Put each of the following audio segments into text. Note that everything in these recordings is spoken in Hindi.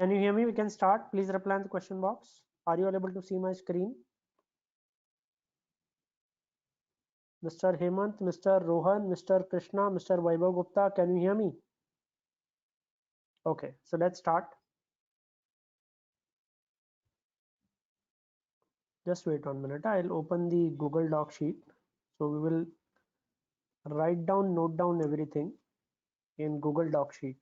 Can you hear me? We can start. Please reply in the question box. Are you all able to see my screen? Mr. Hemant, Mr. Rohan, Mr. Krishna, Mr. Vaibhav Gupta, can you hear me? Okay, so let's start. Just wait 1 minute. I'll open the Google Doc sheet. So we will note down everything in Google Doc sheet.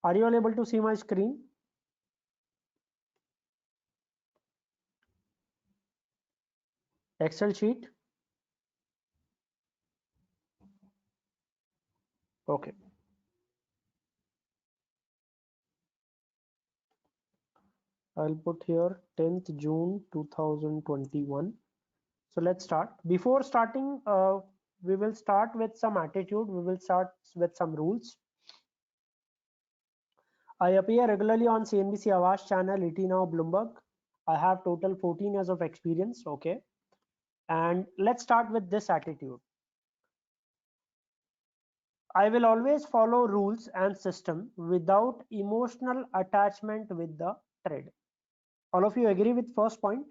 Are you all able to see my screen? Excel sheet? Okay. I'll put here 10th June 2021. So let's start. Before starting, we will start with some attitude. We will start with some rules. I appear regularly on CNBC Awaaz channel, ET Now, Bloomberg. I have total 14 years of experience. Okay. And let's start with this attitude. I will always follow rules and system without emotional attachment with the trade. All of you agree with first point?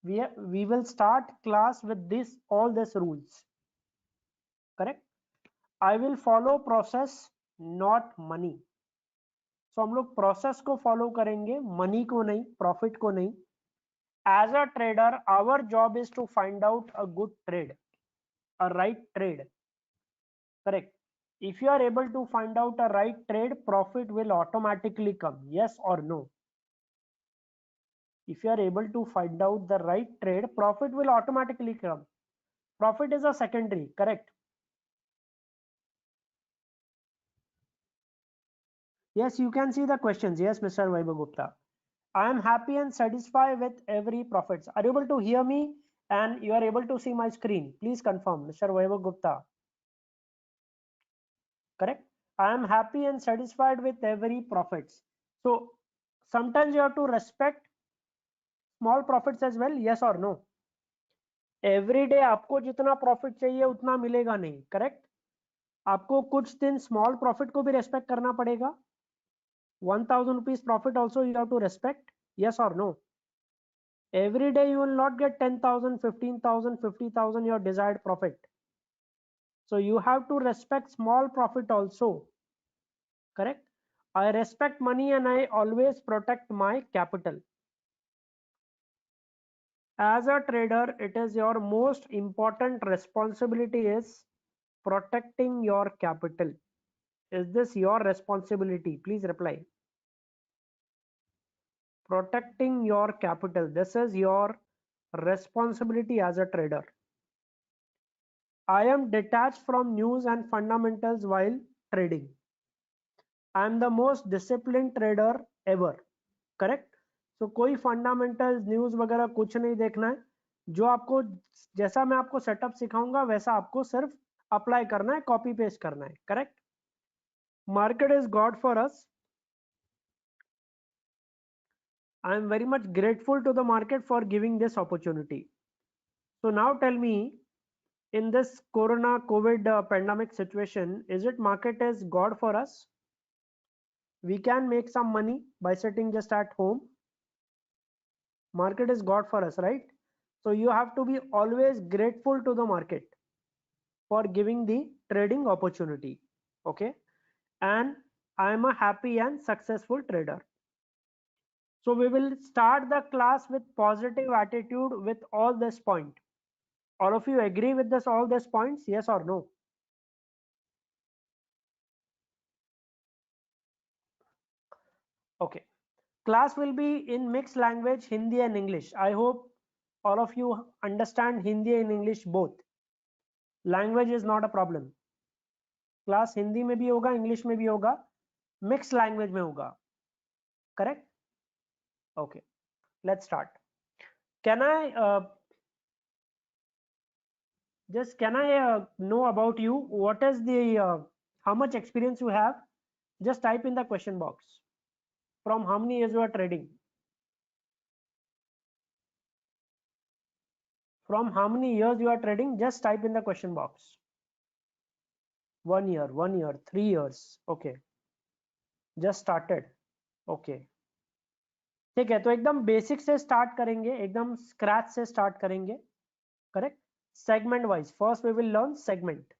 We will start class with all these rules. Correct? I will follow process, not money. So हम लोग प्रोसेस को फॉलो करेंगे, मनी को नहीं, प्रॉफिट को नहीं. As a trader, our job is to find out a good trade, a right trade. Correct? If you are able to find out a right trade, profit will automatically come. Yes or no? If you are able to find out the right trade, profit will automatically come. Profit is a secondary. Correct? Yes, you can see the questions. Yes, Mr. Vaibhav Gupta. I am happy and satisfied with every profits. Are you able to hear me and you are able to see my screen? Please confirm, Mr. Vaibhav Gupta. Correct? I am happy and satisfied with every profits. So sometimes you have to respect small profits as well. Yes or no? Every day आपको जितना profit चाहिए उतना मिलेगा नहीं. Correct? आपको कुछ दिन small profit को भी respect करना पड़ेगा. 1000 rupees profit also you have to respect. Yes or no? Every day you will not get 10,000, 15,000, 50,000 your desired profit. So you have to respect small profit also. Correct? I respect money and I always protect my capital. As a trader, it is your most important responsibility is protecting your capital. Is this your responsibility? Please reply. Protecting your capital. This is your responsibility as a trader. I am detached from news and fundamentals while trading. I am the most disciplined trader ever. Correct? So कोई fundamentals news वगैरह कुछ नहीं देखना है. जो आपको जैसा मैं आपको सेटअप सिखाऊंगा वैसा आपको सिर्फ अप्लाई करना है, कॉपी पेस्ट करना है. Correct? Market is God for us. I am very much grateful to the market for giving this opportunity. So now tell me, in this corona COVID pandemic situation, is it market is God for us? We can make some money by sitting just at home. Market is God for us, right? So you have to be always grateful to the market for giving the trading opportunity. Okay? And I am a happy and successful trader. So we will start the class with positive attitude with all this point. All of you agree with this, all these points? Yes or no? Okay. Class will be in mixed language, Hindi and English. I hope all of you understand Hindi and English both. Language is not a problem. Class Hindi में भी होगा, English में भी होगा, mixed language में होगा. Correct? Okay. Let's start. Can I Just can I know about you? What is the how much experience you have? Just type in the question box. From how many years you are trading? From how many years you are trading? Just type in the question box. 1 year, 1 year, 3 years. Okay. Just started. Okay. ठीक है, तो एकदम बेसिक से स्टार्ट करेंगे, एकदम स्क्रैच से स्टार्ट करेंगे. Correct. Segment wise, first we will learn segment.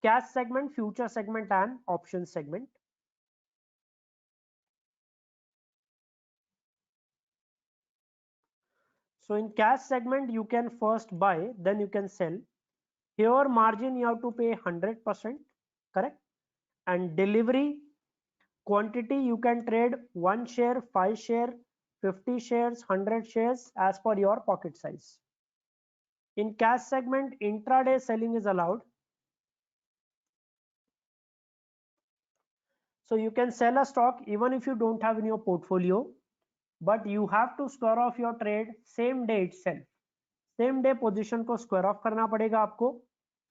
Cash segment, future segment and option segment. So in cash segment you can first buy, then you can sell. Here margin you have to pay 100%, correct? And delivery quantity you can trade 1 share, 5 share, 50 shares, 100 shares as per your pocket size. In cash segment, intraday selling is allowed. So you can sell a stock even if you don't have in your portfolio, but you have to square off your trade same day itself. Same day position को square off करना पड़ेगा आपको,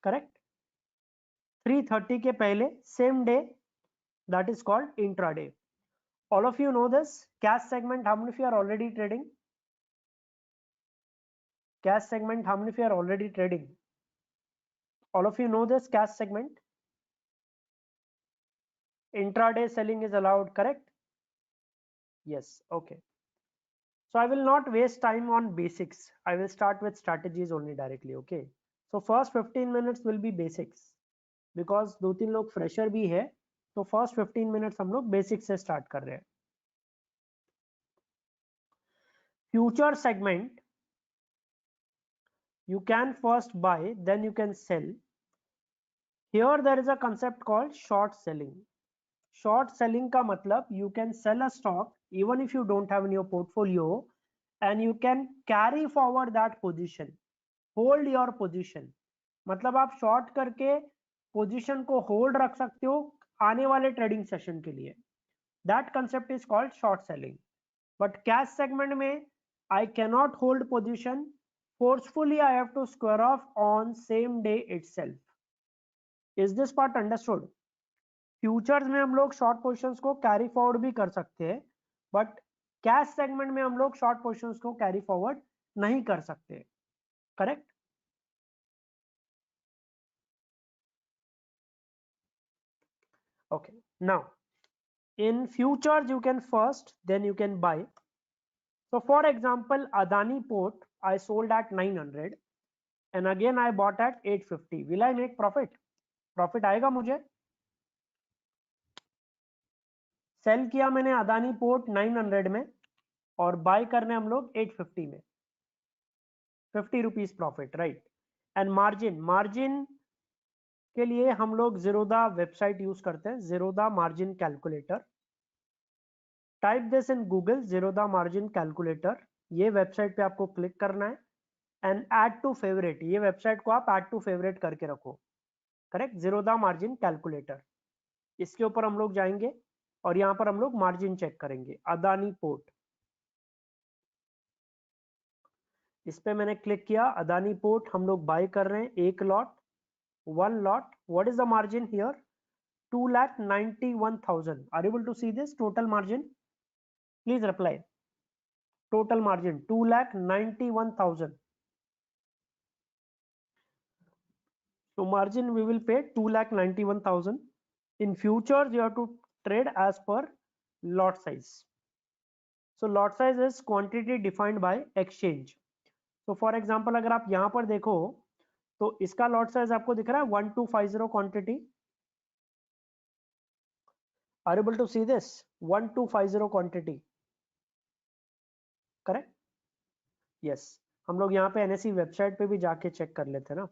correct? 3:30 के पहले same day, that is called intraday. All of you know this. Cash segment, how many of you are already trading? Cash segment, how many of you are already trading? All of you know this cash segment. Intraday selling is allowed, correct? Yes, okay. So I will not waste time on basics. I will start with strategies only directly, okay? So first 15 minutes will be basics because 2-3 लोग fresher भी है, तो first 15 minutes हम लोग basics से start कर रहे हैं. Future segment, you can first buy, then you can sell. Here there is a concept called short selling. Short selling का मतलब you can sell a stock even if you don't have in your portfolio and you can carry forward that position, hold your position. मतलब आप short करके position को hold रख सकते हो आने वाले trading session के लिए. That concept is called short selling. But cash segment में I cannot hold position. Forcefully I have to square off on same day itself. Is this part understood? Futures में हम लोग शॉर्ट पोजीशंस को कैरी फॉरवर्ड भी कर सकते हैं, बट कैश सेगमेंट में हम लोग शॉर्ट पोजीशंस को कैरी फॉरवर्ड नहीं कर सकते. Correct. Okay. Now in futures you can first, then you can buy. So for example Adani port I sold at 900 and again I bought at 850. Will I make profit? Profit आएगा मुझे. सेल किया मैंने अदानी पोर्ट 900 में और बाय करने हम लोग 850 में. 50 rupees profit, right. And margin के लिए हम लोग जीरोधा वेबसाइट यूज करते हैं, Zerodha margin calculator. Type this in Google, Zerodha margin calculator. ये वेबसाइट पे आपको क्लिक करना है एंड ऐड टू फेवरेट. ये वेबसाइट को आप ऐड टू फेवरेट करके रखो. करेक्ट. जीरोधा मार्जिन कैलकुलेटर, इसके ऊपर हम लोग जाएंगे और यहाँ पर हम लोग मार्जिन चेक करेंगे. अदानी पोर्ट, इस पे मैंने क्लिक किया. अदानी पोर्ट हम लोग बाय कर रहे हैं, एक lot, 1 lot. What is the margin here? 2,91,000. Are you able to see this total margin? Please reply. Total margin 2,91,000. So margin we will pay 2,91,000. In futures you have to trade as per lot size. So lot size is quantity defined by exchange. So for example अगर आप यहाँ पर देखो तो इसका lot size आपको दिख रहा है 1250 quantity. Are you able to see this? 1250 quantity. Correct. Yes. हम लोग यहाँ पे एनएसई वेबसाइट पे भी जाके चेक कर लेते हैं ना.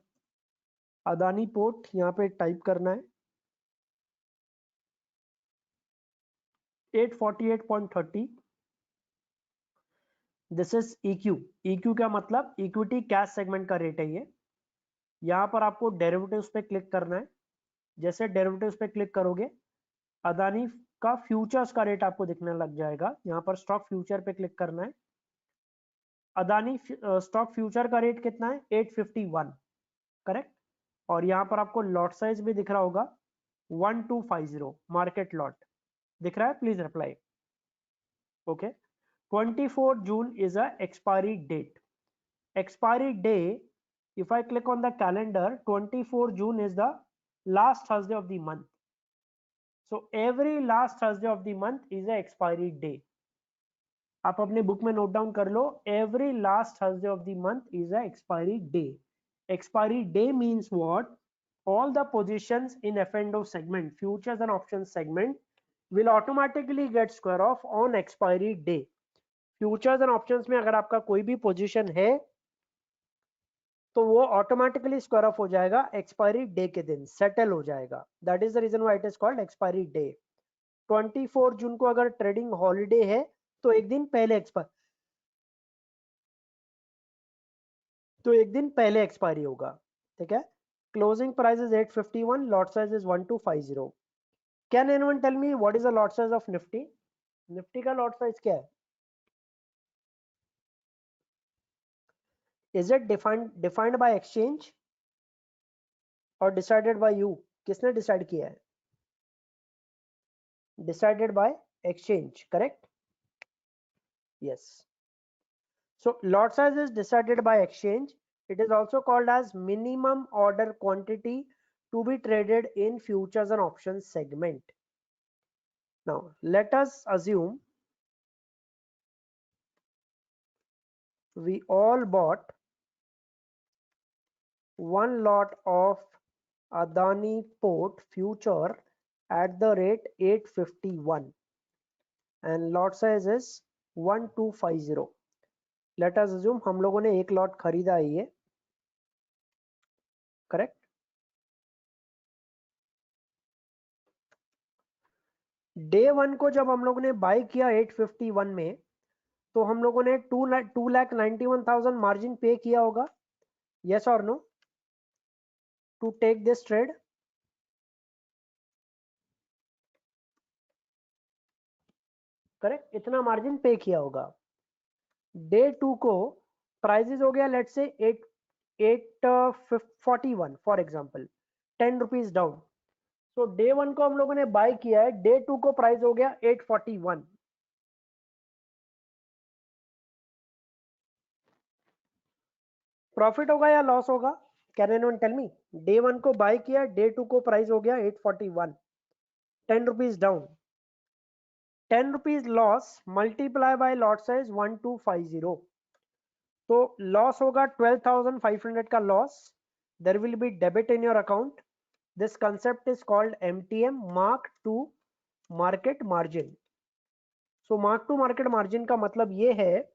अदानी पोर्ट यहाँ पे टाइप करना है 848.30. This is EQ. EQ का मतलब इक्विटी कैश सेगमेंट का रेट है ये. यहाँ पर आपको डेरिवेटिव्स पे क्लिक करना है. जैसे डेरिवेटिव्स पे क्लिक करोगे अदानी का फ्यूचर्स का रेट आपको दिखने लग जाएगा. यहाँ पर स्टॉक फ्यूचर पे क्लिक करना है. अदानी स्टॉक फ्यूचर का रेट कितना है? 851. करेक्ट। और यहाँ पर आपको लॉट साइज भी दिख रहा होगा 1250 मार्केट लॉट दिख रहा है, please reply. Okay, 24 June is a expiry date. Expiry day, if I click on the calendar, 24 June is the last Thursday of the month. So every last Thursday of the month is a expiry day. आप अपने बुक में नोट डाउन कर लो, every last Thursday of the month is a expiry day. Expiry day means what? All the positions in F&O segment, futures and options segment, will automatically get square off on expiry day. Futures and options में अगर आपका कोई भी पोजीशन है तो वो ऑटोमेटिकली स्क्वायर ऑफ हो जाएगा एक्सपायरी डे के दिन, सेटल हो जाएगा। That is the reason why it is called expiry day. 24 जून को अगर ट्रेडिंग हॉलीडे है तो एक दिन पहले एक्सपायरी होगा। ठीक है, closing price is 851, lot size is 1250। Can anyone tell me what is the lot size of Nifty? Nifty का लॉट साइज क्या है? Is it defined by exchange और डिसाइडेड बाय यू? किसने डिसाइड किया है? Decided by exchange, correct? Yes. So lot size is decided by exchange. It is also called as minimum order quantity to be traded in futures and options segment. Now let us assume we all bought one lot of Adani Port future at the rate 851 and lot size is 1250. Let us assume हम लोगों ने एक लॉट खरीदा है ये, करेक्ट? डे वन को जब हम लोगों ने बाय किया 851 में तो हम लोगों ने 2,91,000 मार्जिन पे किया होगा, यस और no, to take this trade? Correct, इतना मार्जिन पे किया होगा। डे टू को प्राइजेस हो गया लेट से 841 फॉर एग्जांपल, 10 रुपीज डाउन। तो डे वन को हम लोगों ने बाय किया है, डे टू को प्राइस हो गया 841। प्रॉफिट होगा या लॉस होगा? Can anyone tell me? Day one को बाय किया, डे टू को प्राइस हो गया 841, 10 rupees down, 10 rupees loss multiply by lot size 1250, तो लॉस होगा 12,500 का loss. There will be debit in your account. This concept is called MTM, mark to market margin. So mark to market margin का मतलब ये है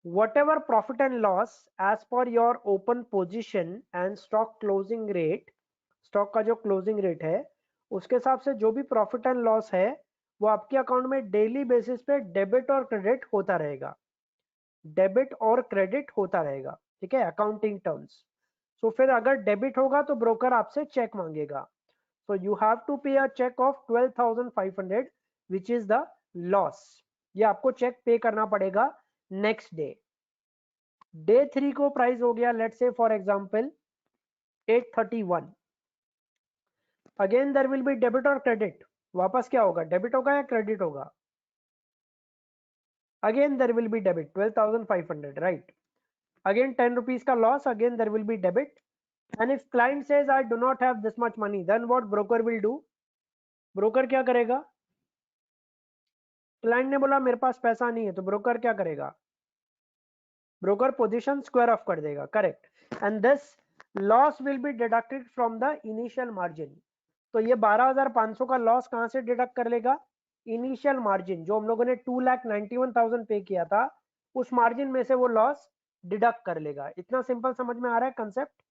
whatever profit and loss as per your open position and stock closing rate, stock का जो क्लोजिंग रेट है उसके हिसाब से जो भी प्रॉफिट एंड लॉस है वो आपके अकाउंट में डेली बेसिस पे डेबिट और क्रेडिट होता रहेगा, डेबिट और क्रेडिट होता रहेगा। ठीक है, अकाउंटिंग टर्म्स। सो फिर अगर डेबिट होगा तो ब्रोकर आपसे चेक मांगेगा, so you have to pay a check of 12,500 which is the loss। ये आपको चेक पे करना पड़ेगा नेक्स्ट डे। डे थ्री को प्राइस हो गया let's say for example 831, again there will be debit और क्रेडिट। वापस क्या होगा, डेबिट होगा या क्रेडिट होगा? Again there will be debit 12,500, right? Again 10 rupees का loss, again there will be debit. And if client says I do not have this much money, then what broker will do? Broker क्या करेगा? क्लाइंट ने बोला मेरे पास पैसा नहीं है, तो ब्रोकर क्या करेगा? ब्रोकर पोजीशन स्क्वायर ऑफ कर देगा, correct? And this loss will be deducted from the initial margin. तो ये 12,500 का लॉस कहां से डिडक्ट कर लेगा? इनिशियल मार्जिन जो हम लोगों ने 2,91,000 पे किया था उस मार्जिन में से वो लॉस डिडक्ट कर लेगा। इतना सिंपल समझ में आ रहा है कंसेप्ट?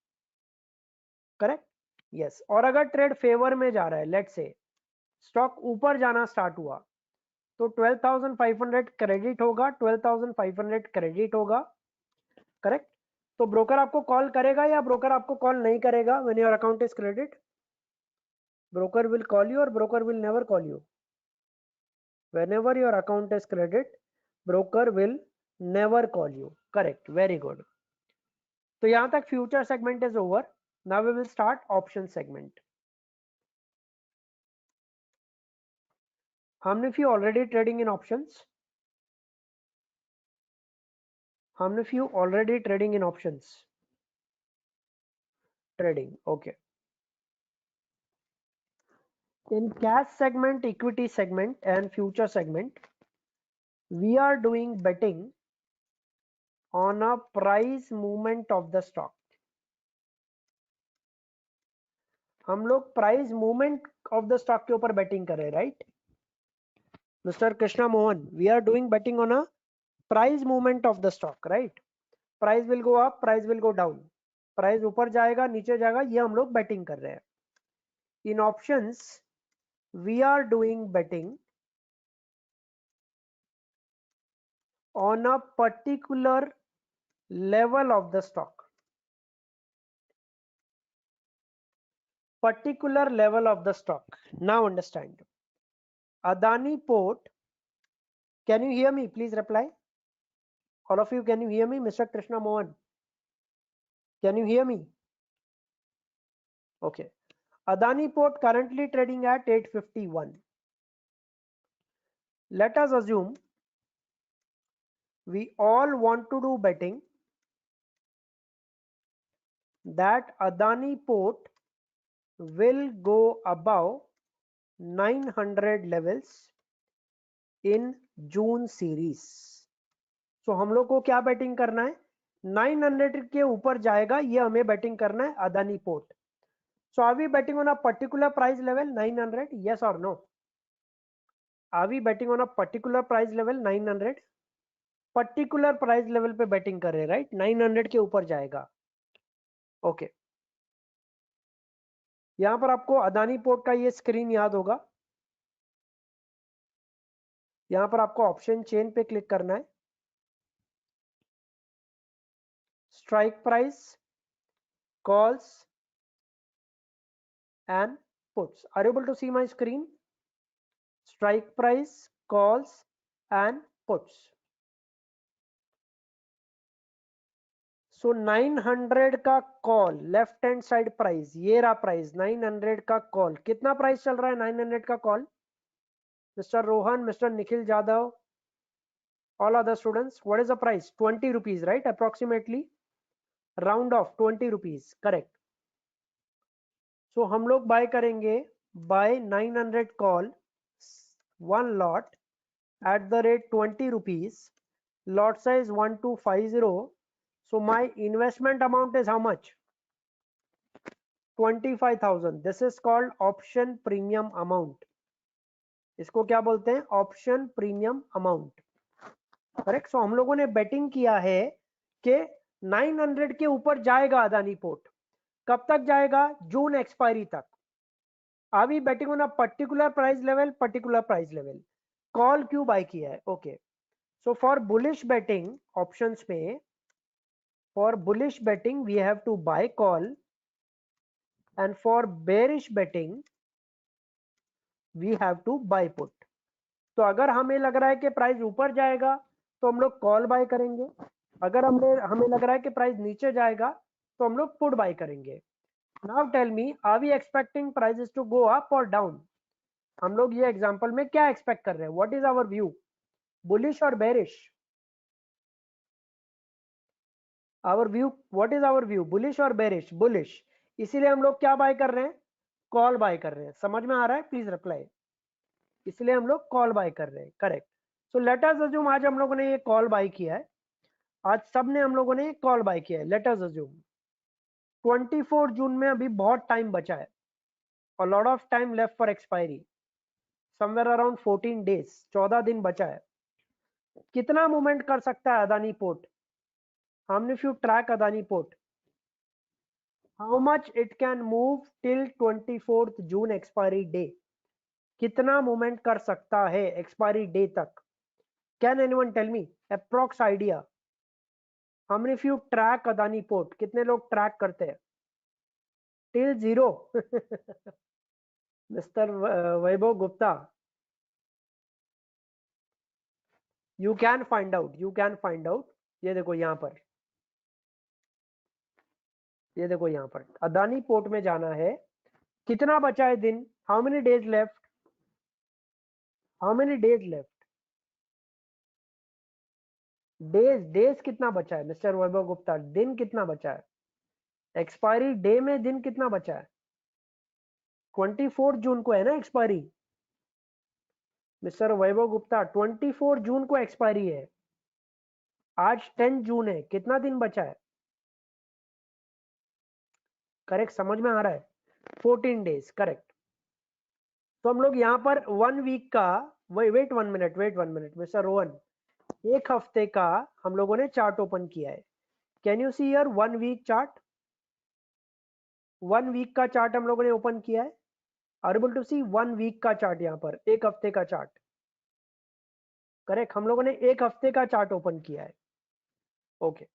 Correct, yes. और अगर ट्रेड फेवर में जा रहा है, लेट्स से स्टॉक ऊपर जाना स्टार्ट हुआ तो 12,500 क्रेडिट होगा, 12,500 क्रेडिट होगा, करेक्ट? तो ब्रोकर आपको कॉल करेगा या ब्रोकर आपको कॉल नहीं करेगा when your account is credit? Broker will call you और broker will never call you. whenever your account is credit, broker will never call you, correct? Very good. तो यहां तक future segment is over. Now we will start option segment. How many of you already trading in options? How many of you already trading in options? Trading, okay. In cash segment, equity segment and future segment, we are doing betting on a price movement of the stock. हम लोग price movement of the stock के ऊपर बेटिंग कर रहे हैं, right mister Krishna Mohan? We are doing betting on a price movement of the stock, right? Price will go up, price will go down, price ऊपर जाएगा नीचे जाएगा, ये हम लोग बेटिंग कर रहे हैं. In options we are doing betting on a particular level of the stock. Particular level of the stock. Now understand. Adani Port. Can you hear me? Please reply. All of you, can you hear me? Mr. Krishna Mohan. Can you hear me? Okay. Adani Port currently trading at 851. Let us assume we all want to do betting that Adani Port will go above 900 levels in June series. So हम लोग को क्या बैटिंग करना है? 900 के ऊपर जाएगा ये हमें बैटिंग करना है Adani port. So are we betting on a particular price level 900? Yes or no? Are we betting on a particular price level 900? Particular price level पे बैटिंग कर रहे हैं, राइट? 900 के ऊपर जाएगा. ओके. यहां पर आपको अदानी पोर्ट का ये स्क्रीन याद होगा. यहां पर आपको ऑप्शन चेन पे क्लिक करना है. Strike price, calls and puts. Are you able to see my screen? Strike price, calls and puts. So 900 का call, left hand side price, ये रहा प्राइस 900 का कॉल. कितना प्राइस चल रहा है 900 का call? Mister Rohan, mister Nikhil Jadhav, all other students, what is the price? 20 rupees, right? Approximately round off 20 rupees, correct. So हम लोग बाय करेंगे by 900 call one lot at the rate 20 rupees, lot size 1250. So my investment amount is how much? 25,000. This is called option premium amount. इसको क्या बोलते हैं? Option premium amount, correct. So हम लोगों ने बेटिंग किया है कि 900 के ऊपर जाएगा अदानी पोर्ट. कब तक जाएगा? जून एक्सपायरी तक. Are we betting on a particular price level? Particular price level. Call क्यों बाय किया है? Okay. So for bullish betting options में, for bullish betting we have to buy call, and for bearish betting we have to buy put. तो अगर हमें लग रहा है कि प्राइस ऊपर जाएगा तो हम लोग कॉल बाय करेंगे. अगर हमें लग रहा है कि प्राइस नीचे जाएगा तो हम लोग पुट बाय करेंगे. Now tell me, are we expecting prices to go up और डाउन? हम लोग ये एग्जांपल में क्या एक्सपेक्ट कर रहे हैं? What is our view, bullish और bearish? Our view, what is our view, bullish और बेरिश? बुलिश. इसीलिए हम लोग क्या बाय कर रहे हैं? कॉल बाय कर रहे हैं. समझ में आ रहा है? Please reply. इसलिए हम लोग कॉल बाय कर रहे हैं, correct. So let us assume आज हम लोगों ने ये कॉल बाय किया है. आज सब ने हम लोगों ने कॉल बाय किया है. लेट अस अज्यूम 24 जून में अभी बहुत टाइम बचा है, और lot of time left for expiry, somewhere around 14 days, 14 दिन बचा है. कितना मूवमेंट कर सकता है Adani port? How many of you track Adani port? How much it can move till 24th June expiry day? कितना मूवमेंट कर सकता है एक्सपायरी डे तक? Can anyone tell me approx idea? How many of you track Adani port? कितने लोग ट्रैक करते हैं? Till zero. Mister Vaibhav Gupta, you can find out, you can find out. ये देखो यहां पर ये देखो यहाँ पर अदानी पोर्ट में जाना है, कितना बचा है दिन, how many days left, how many days left, days कितना बचा है मिस्टर वैभव गुप्ता, दिन कितना बचा है, एक्सपायरी डे में दिन कितना बचा है, 24 जून को है ना एक्सपायरी मिस्टर वैभव गुप्ता, 24 जून को एक्सपायरी है, आज 10 जून है, कितना दिन बचा है, करेक्ट, समझ में आ रहा है, 14 डेज करेक्ट। तो हम लोग यहाँ पर 1 वीक का, वेट 1 मिनट मिस्टर रोहन, एक हफ्ते का हम लोगों ने चार्ट ओपन किया है, can you see here 1 week chart, 1 week का चार्ट हम लोगों ने ओपन किया है, are able to see 1 week का चार्ट, यहाँ पर एक हफ्ते का चार्ट, करेक्ट, हम लोगों ने एक हफ्ते का चार्ट ओपन किया है, ओके।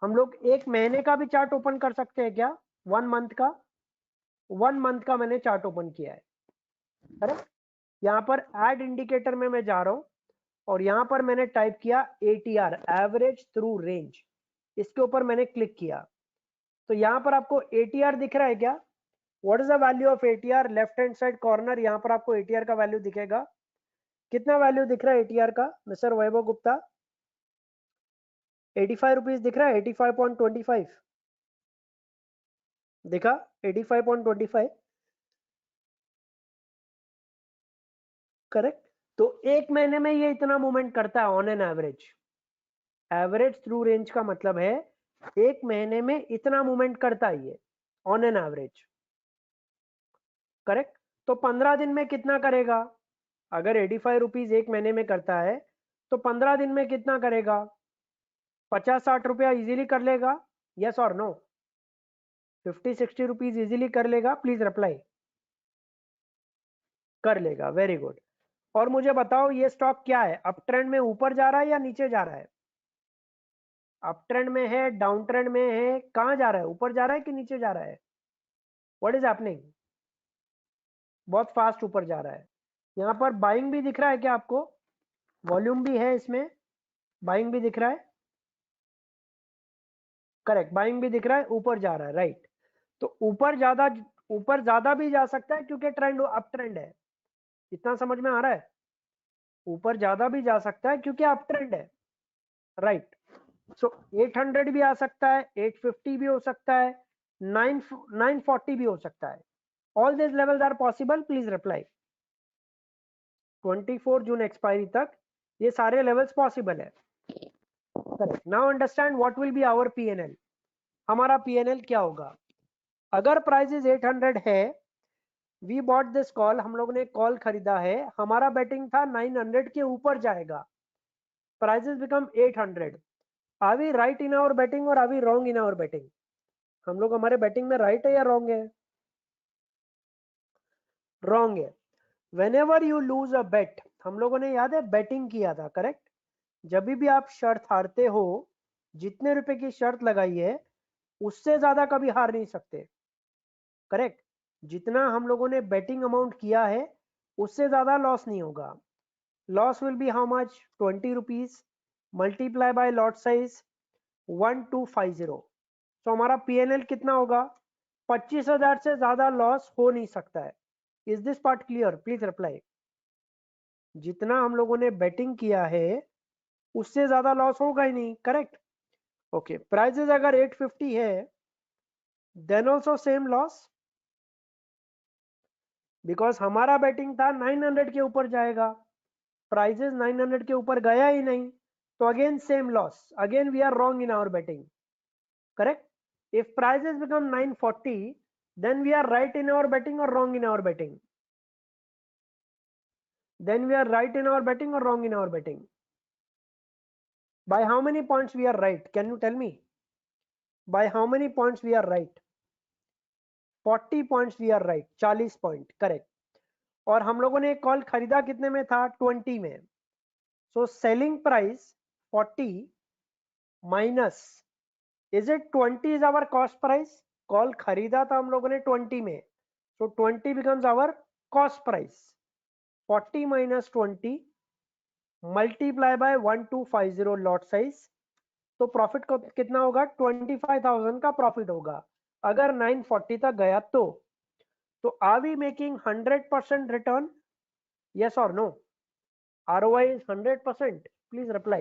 हम लोग एक महीने का भी चार्ट ओपन कर सकते हैं क्या, 1 मंथ का, 1 मंथ का मैंने चार्ट ओपन किया है, करेक्ट। यहाँ पर ऐड इंडिकेटर में मैं जा रहा हूं और यहाँ पर मैंने टाइप किया ATR, एवरेज थ्रू रेंज, इसके ऊपर मैंने क्लिक किया, तो यहाँ पर आपको ATR दिख रहा है क्या, what is the value of ATR, left hand side corner, यहाँ पर आपको ATR का वैल्यू दिखेगा, कितना वैल्यू दिख रहा है ATR का मिस्टर वैभव गुप्ता, 85 रुपीज दिख रहा है, 85.25 दिखा, 85.25 करेक्ट। तो एक महीने में ये इतना मूवमेंट करता है on an average, average through range का मतलब है एक महीने में इतना मूवमेंट करता है ये ऑन एन एवरेज, करेक्ट। तो 15 दिन में कितना करेगा, अगर 85 रुपीज एक महीने में करता है तो 15 दिन में कितना करेगा, 50-60 रुपया इजीली कर लेगा, यस और नो, 50-60 रुपीज इजीली कर लेगा, प्लीज रिप्लाई, कर लेगा, वेरी गुड। और मुझे बताओ ये स्टॉक क्या है, अप ट्रेंड में ऊपर जा रहा है या नीचे जा रहा है, अप ट्रेंड में है, डाउन ट्रेंड में है, कहां जा रहा है, ऊपर जा रहा है कि नीचे जा रहा है, व्हाट इज हैपनिंग, बहुत फास्ट ऊपर जा रहा है। यहाँ पर बाइंग भी दिख रहा है क्या आपको, वॉल्यूम भी है इसमें, बाइंग भी दिख रहा है, करेक्ट, बाइंग भी दिख रहा है, ऊपर जा रहा है, राइट। तो ऊपर ज्यादा भी जा सकता है क्योंकि ट्रेंड अप ट्रेंड है, इतना समझ में आ रहा है, ऊपर ज्यादा भी जा सकता है क्योंकि अप ट्रेंड है, राइट। सो 800 भी आ सकता है, 850 भी हो सकता है, 940 भी हो सकता है, all this levels are possible, please reply. 24 जून एक्सपायरी तक ये सारे लेवल्स पॉसिबल है, correct. Now understand what will be our PNL, हमारा पीएनएल क्या होगा, अगर प्राइस 800 है, वी बॉट दिस कॉल, हम लोग ने कॉल खरीदा है, हमारा बेटिंग था 900 के ऊपर जाएगा, prices become 800, are we right in our betting और are we wrong in our betting, हम लोग हमारे बेटिंग में राइट है या रॉन्ग है, रॉन्ग है। वेनेवर यू लूज अ बेट, हम लोगों ने याद है बेटिंग किया था, करेक्ट, जब भी आप शर्त हारते हो, जितने रुपए की शर्त लगाई है उससे ज्यादा कभी हार नहीं सकते, करेक्ट, जितना हम लोगों ने बेटिंग अमाउंट किया है उससे ज्यादा लॉस नहीं होगा, loss will be how much, 20 rupees multiply by lot size 1250, तो हमारा पीएनएल कितना होगा, 25,000 से ज्यादा लॉस हो नहीं सकता है, is this part clear, please reply, जितना हम लोगों ने बेटिंग किया है उससे ज्यादा लॉस होगा ही नहीं, करेक्ट, ओके। प्राइजेस अगर 850 है then also same loss, because हमारा बेटिंग था 900 के ऊपर जाएगा, प्राइजेस 900 के ऊपर गया ही नहीं, तो again same loss, again we are wrong in our betting, correct. If prices become 940 then we are right in our betting or wrong in our betting, then we are right in our betting or wrong in our betting, by how many points we are right, can you tell me, by how many points we are right, 40 points we are right, 40 point, correct. और हम लोगों ने कॉल खरीदा कितने में था, 20 में, so selling price 40 minus, is it 20 is our cost price, call खरीदा था हम लोगों ने 20 में, so 20 becomes our cost price, 40 minus 20 multiply by 1250 lot size, तो प्रॉफिट कितना होगा, 25,000 का प्रॉफिट होगा। अगर 940 तक गया तो are we making 100% return? yes or no? ROI is 100%. Please reply.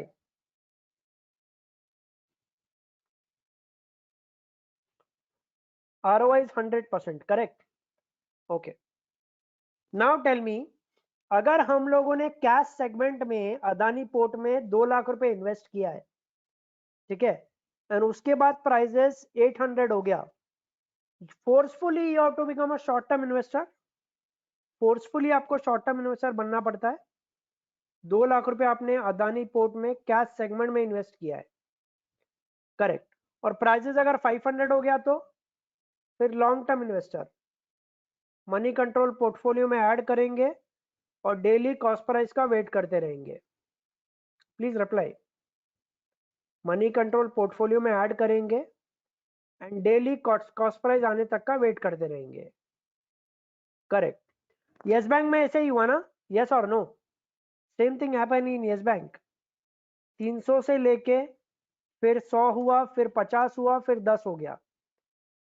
ROI is 100%, correct? Okay. Now tell me, अगर हम लोगों ने कैश सेगमेंट में अदानी पोर्ट में 2 लाख रुपए इन्वेस्ट किया है, ठीक है, एंड उसके बाद प्राइजेस 800 हो गया, forcefully you have to become a short term investor. Forcefully आपको शॉर्ट टर्म इन्वेस्टर बनना पड़ता है। 2 लाख रुपए आपने अदानी पोर्ट में कैश सेगमेंट में इन्वेस्ट किया है, करेक्ट, और प्राइजेस अगर 500 हो गया तो फिर long term investor money control portfolio में ऐड करेंगे और डेली कॉस्ट प्राइस का वेट करते रहेंगे। Please reply. Money control portfolio में ऐड करेंगे एंड डेली कॉस्ट प्राइस आने तक का वेट करते रहेंगे, करेक्ट। यस बैंक में ऐसे ही हुआ ना? यस और no? Same thing happen in yes bank. 300 से लेके फिर 100 हुआ, फिर 50 हुआ, फिर 10 हो गया,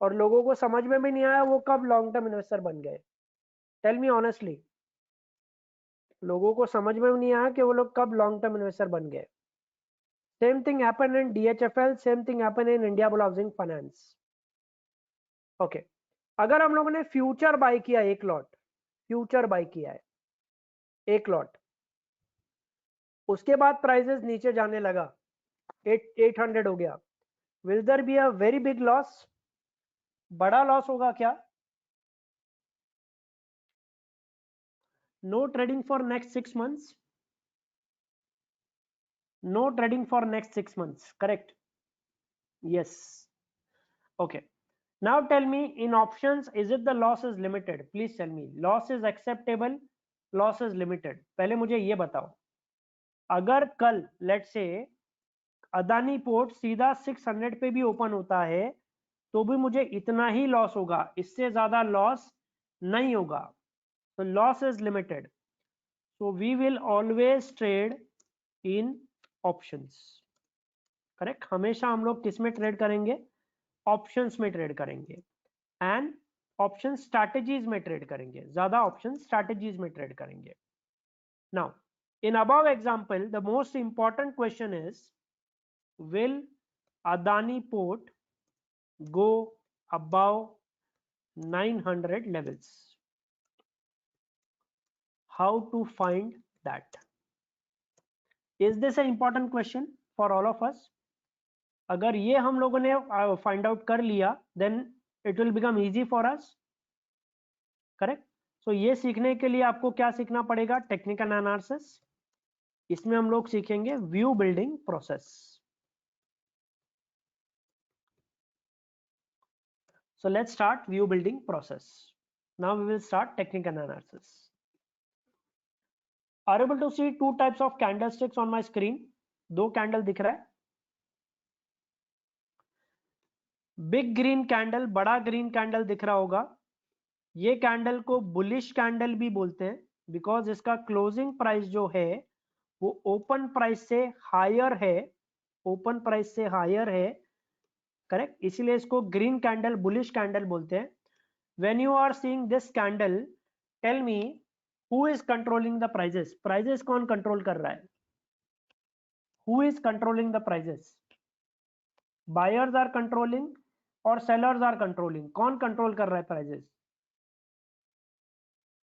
और लोगों को समझ में भी नहीं आया वो कब लॉन्ग टर्म इन्वेस्टर बन गए। टेल मी ऑनेस्टली, लोगों को समझ में नहीं आया कि वो लोग कब लॉन्ग टर्म इन्वेस्टर बन गए। Same thing happen in DHFL, same thing happen in India bull housing finance. Okay, अगर हम लोगों ने फ्यूचर बाय किया, एक लॉट फ्यूचर बाय किया है, एक लॉट, उसके बाद प्राइसेस नीचे जाने लगा, 800 हो गया, will there be a very big loss? बड़ा लॉस होगा क्या? No trading for next 6 months? No trading for next 6 months, correct? Yes. Okay, now tell me, in options, is it the loss is limited? Please tell me, loss is acceptable, loss is limited? पहले मुझे ये बताओ, अगर कल लेट्स से अदानी पोर्ट सीधा 600 पे भी ओपन होता है तो भी मुझे इतना ही लॉस होगा, इससे ज्यादा लॉस नहीं होगा। तो loss is limited, so we will always trade in options, correct. हमेशा हम लोग किस में ट्रेड करेंगे? ऑप्शंस में ट्रेड करेंगे, एंड ऑप्शन स्ट्रैटेजीज में ट्रेड करेंगे, ज्यादा ऑप्शन स्ट्रैटेजीज में ट्रेड करेंगे। Now in above example the most important question is, will Adani port go above 900 levels? How to find that? Is this an important question for all of us? अगर ये हम लोगों ने फाइंड आउट कर लिया, then it will become easy for us, correct. So ये सीखने के लिए आपको क्या सीखना पड़ेगा? Technical analysis. इसमें हम लोग सीखेंगे view building process. So let's start view building process. Now we will start technical analysis. Are you able to see two types of candlesticks on my screen? दो कैंडल दिख रहा है, बिग ग्रीन कैंडल, बड़ा ग्रीन कैंडल दिख रहा होगा। ये कैंडल को बुलिश कैंडल भी बोलते हैं, बिकॉज इसका क्लोजिंग प्राइस जो है वो ओपन प्राइस से हायर है, ओपन प्राइस से हायर है, करेक्ट, इसीलिए इसको ग्रीन कैंडल, बुलिश कैंडल बोलते हैं। When you are seeing this candle, tell me who is controlling the prices? Prices कौन कंट्रोल कर रहा है? Who is controlling the prices? Buyers are controlling और सेलर्स आर कंट्रोलिंग? कौन कंट्रोल कर रहा है prices?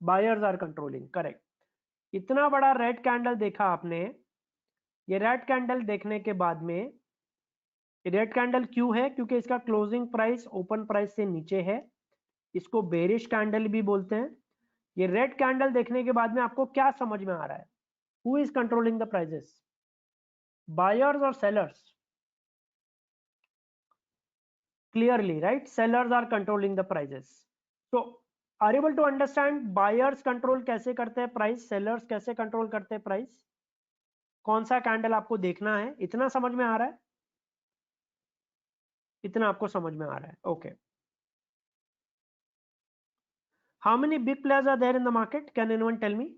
Buyers are controlling, correct. इतना बड़ा रेड कैंडल देखा आपने, ये रेड कैंडल देखने के बाद में, रेड कैंडल क्यों है? क्योंकि इसका क्लोजिंग प्राइस ओपन प्राइस से नीचे है, इसको बेरिश कैंडल भी बोलते हैं। ये रेड कैंडल देखने के बाद में आपको क्या समझ में आ रहा है? Who is controlling the prices? Buyers और sellers? Clearly, right, sellers are controlling the prices. So are you able to understand buyers control कैसे करते हैं प्राइस, सेलर्स कैसे कंट्रोल करते हैं प्राइस? कौन सा कैंडल आपको देखना है? इतना समझ में आ रहा है? इतना आपको समझ में आ रहा है, okay. How many big players are there in the market? Can anyone tell me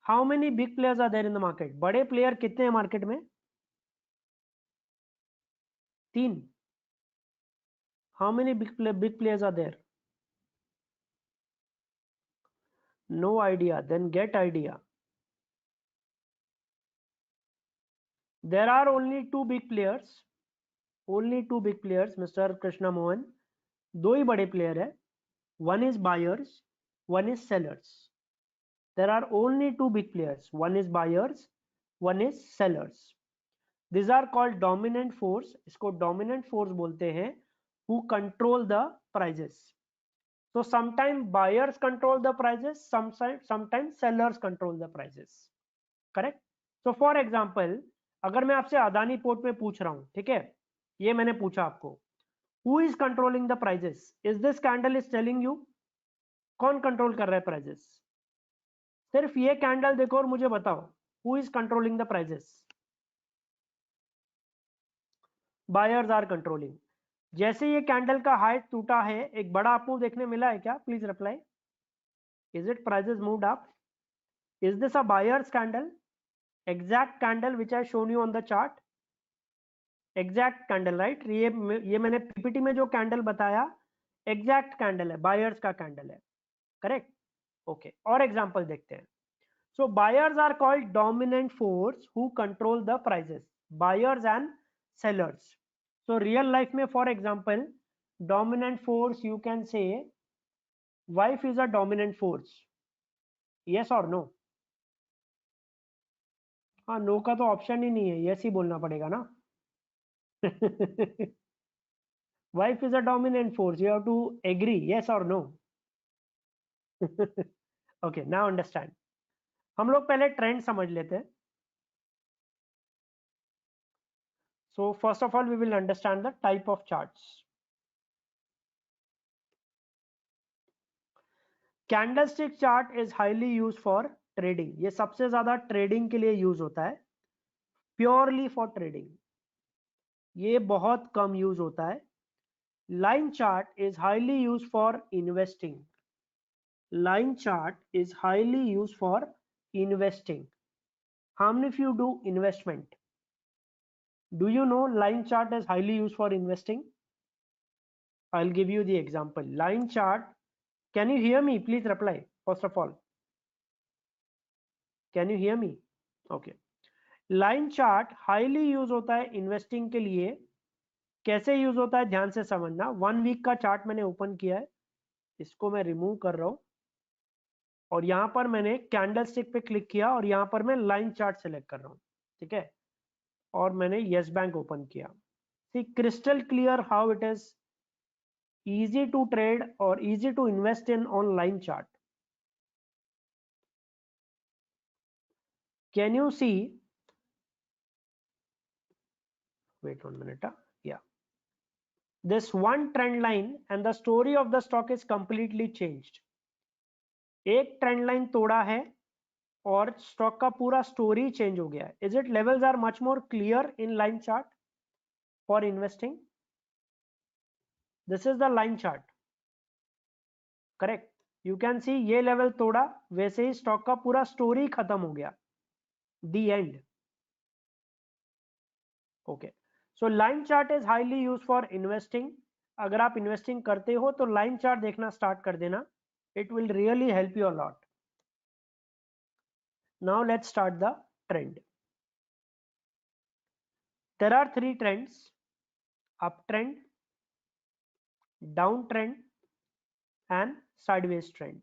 how many big players are there in the market? बड़े प्लेयर कितने हैं मार्केट में? 3। How many big players are there? No idea. Then get idea. There are only two big players. Only two big players, Mr. Krishna Mohan. दो ही बड़े player है. One is buyers, one is sellers. There are only two big players. One is buyers, one is sellers. These are called dominant force. इसको dominant force बोलते हैं. Who control the prices. So sometimes buyers control the prices. Sometimes sellers control the prices. Correct? So for example, अगर मैं आपसे अदानी पोर्ट में पूछ रहा हूं, ठीक है, ये मैंने पूछा आपको, who is controlling the prices? Is this candle is telling you? कौन कंट्रोल कर रहा है प्राइजेस? सिर्फ ये कैंडल देखो और मुझे बताओ, who is controlling the prices? Buyers are controlling. जैसे ये कैंडल का हाई टूटा है, एक बड़ा अप मूव देखने मिला है क्या? Please reply. Is it prices moved up? Is this a buyer's candle? Exact candle which I shown you on the chart. Exact candle, right? ये मैंने पीपीटी में जो कैंडल बताया, एग्जैक्ट कैंडल है, बायर्स का कैंडल है. करेक्ट? ओके, और एग्जांपल देखते हैं. So buyers are called dominant force who control the prices. Buyers and sellers. So real life में, for example, dominant force you can say wife is a dominant force. Yes or no? हाँ, नो का तो ऑप्शन ही नहीं है, यस ही बोलना पड़ेगा ना. Wife is a dominant force. You have to agree, yes or no. Okay, now understand. हम लोग पहले ट्रेंड समझ लेते हैं. So first of all, we will understand the type of charts. Candlestick chart is highly used for trading. ये सबसे ज्यादा ट्रेडिंग के लिए यूज होता है. प्योरली फॉर ट्रेडिंग ये बहुत कम यूज होता है. Line chart is highly use for investing. Line chart is highly use for investing. How many of you do investment? Do you know line chart is highly used for investing? I'll give you the example. Line chart. Can you hear me? Please reply. First of all, can you hear me? Okay. Line chart highly use होता है इन्वेस्टिंग के लिए. कैसे यूज होता है ध्यान से समझना. 1 वीक का चार्ट मैंने ओपन किया है, इसको मैं रिमूव कर रहा हूं और यहां पर मैंने कैंडल स्टिक पे क्लिक किया और यहां पर मैं लाइन चार्ट सेलेक्ट कर रहा हूं. ठीक है, और मैंने यस बैंक ओपन किया. See crystal clear how it is easy to trade or easy to invest in on line chart. Can you see? Wait 1 minute. Yeah, this one trend line and the story of the stock is completely changed. एक ट्रेंड लाइन तोड़ा है और स्टॉक का पूरा स्टोरी चेंज हो गया है. Is it levels are much more clear in line chart for investing? This is the line chart. Correct? You can see ये लेवल तोड़ा, वैसे ही स्टॉक का पूरा स्टोरी खत्म हो गया. The end. Okay, so line chart is highly use for investing. अगर आप इन्वेस्टिंग करते हो तो लाइन चार्ट देखना स्टार्ट कर देना. It will really help you a lot. Now let's start the trend. There are 3 trends: up trend, down trend and sideways trend.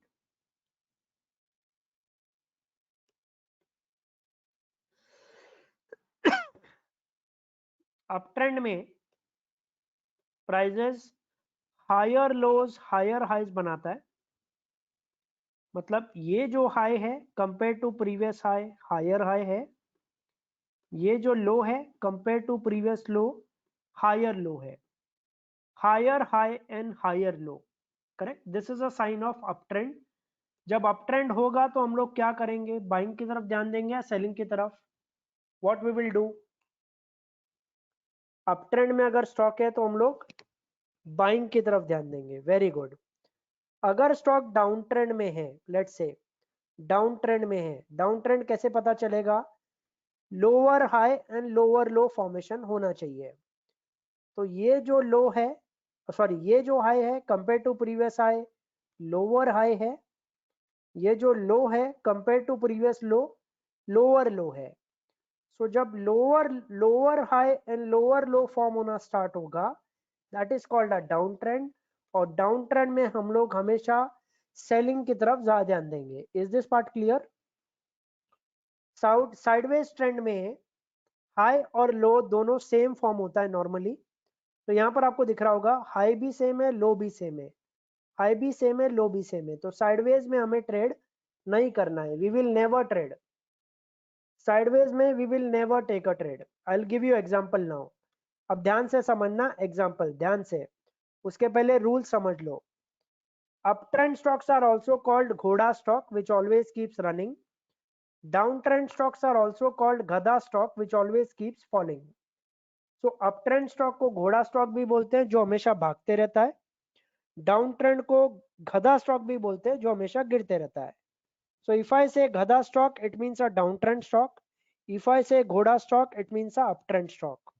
Up trend में prices higher lows higher highs बनाता है. मतलब ये जो हाई है compare to previous high higher high है, ये जो लो है compare to previous low higher low है. Higher high and higher low. Correct? This is a sign of up trend. जब अप ट्रेंड होगा तो हम लोग क्या करेंगे? बाइंग की तरफ ध्यान देंगे या सेलिंग की तरफ? What we will do? Up trend में अगर स्टॉक है तो हम लोग बाइंग की तरफ ध्यान देंगे. Very good. अगर स्टॉक डाउन ट्रेंड में है, लेट्स से डाउन ट्रेंड में है, डाउन ट्रेंड कैसे पता चलेगा? Lower high and lower low formation होना चाहिए. तो ये जो लो है सॉरी ये जो हाई है compare to previous high lower high है, ये जो लो है compare to previous low lower low है। सो जब lower high and lower low form होना स्टार्ट होगा that is called a down trend, और डाउन ट्रेंड में हम लोग हमेशा सेलिंग की तरफ ज्यादा ध्यान देंगे। Is this part clear? Sideways trend में हाई और लो दोनों सेम फॉर्म होता है नॉर्मली। तो यहाँ पर आपको दिख रहा होगा हाई भी सेम है लो भी सेम है, हाई भी सेम है लो भी सेम है। तो साइडवेज में हमें ट्रेड नहीं करना है, we will never trade sideways में, we will never take a trade. I will give you example now. अब ध्यान से समझना एग्जांपल, ध्यान से, उसके पहले रूल समझ लो। Uptrend stocks are also called घोड़ा stock which always keeps running. Downtrend stocks are also called गधा stock which always keeps falling. So uptrend stock को घोड़ा स्टॉक भी बोलते हैं जो हमेशा भागते रहता है, डाउन ट्रेंड को गधा स्टॉक भी बोलते हैं जो हमेशा गिरते रहता है। So if I say Gada stock, it means a downtrend stock. If I say Ghoda stock, it means a uptrend stock.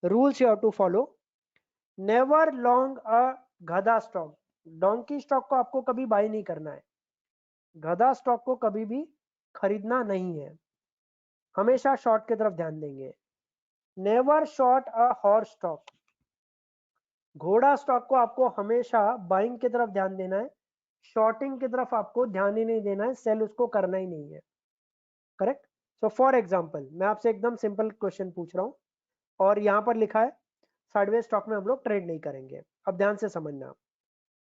Rules you have to follow. Never long a Gada stock. Donkey stock को आपको कभी बाय नहीं करना है, गधा स्टॉक को कभी भी खरीदना नहीं है, हमेशा शॉर्ट की तरफ ध्यान देंगे। Never short a horse stock. घोड़ा स्टॉक को आपको हमेशा बाइंग की तरफ ध्यान देना है, शॉर्टिंग की तरफ आपको ध्यान ही नहीं देना है, सेल उसको करना ही नहीं है। करेक्ट? सो फॉर एग्जाम्पल मैं आपसे एकदम सिंपल क्वेश्चन पूछ रहा हूं और यहां पर लिखा है साइडवेज स्टॉक में हम लोग ट्रेड नहीं करेंगे। अब ध्यान से समझना,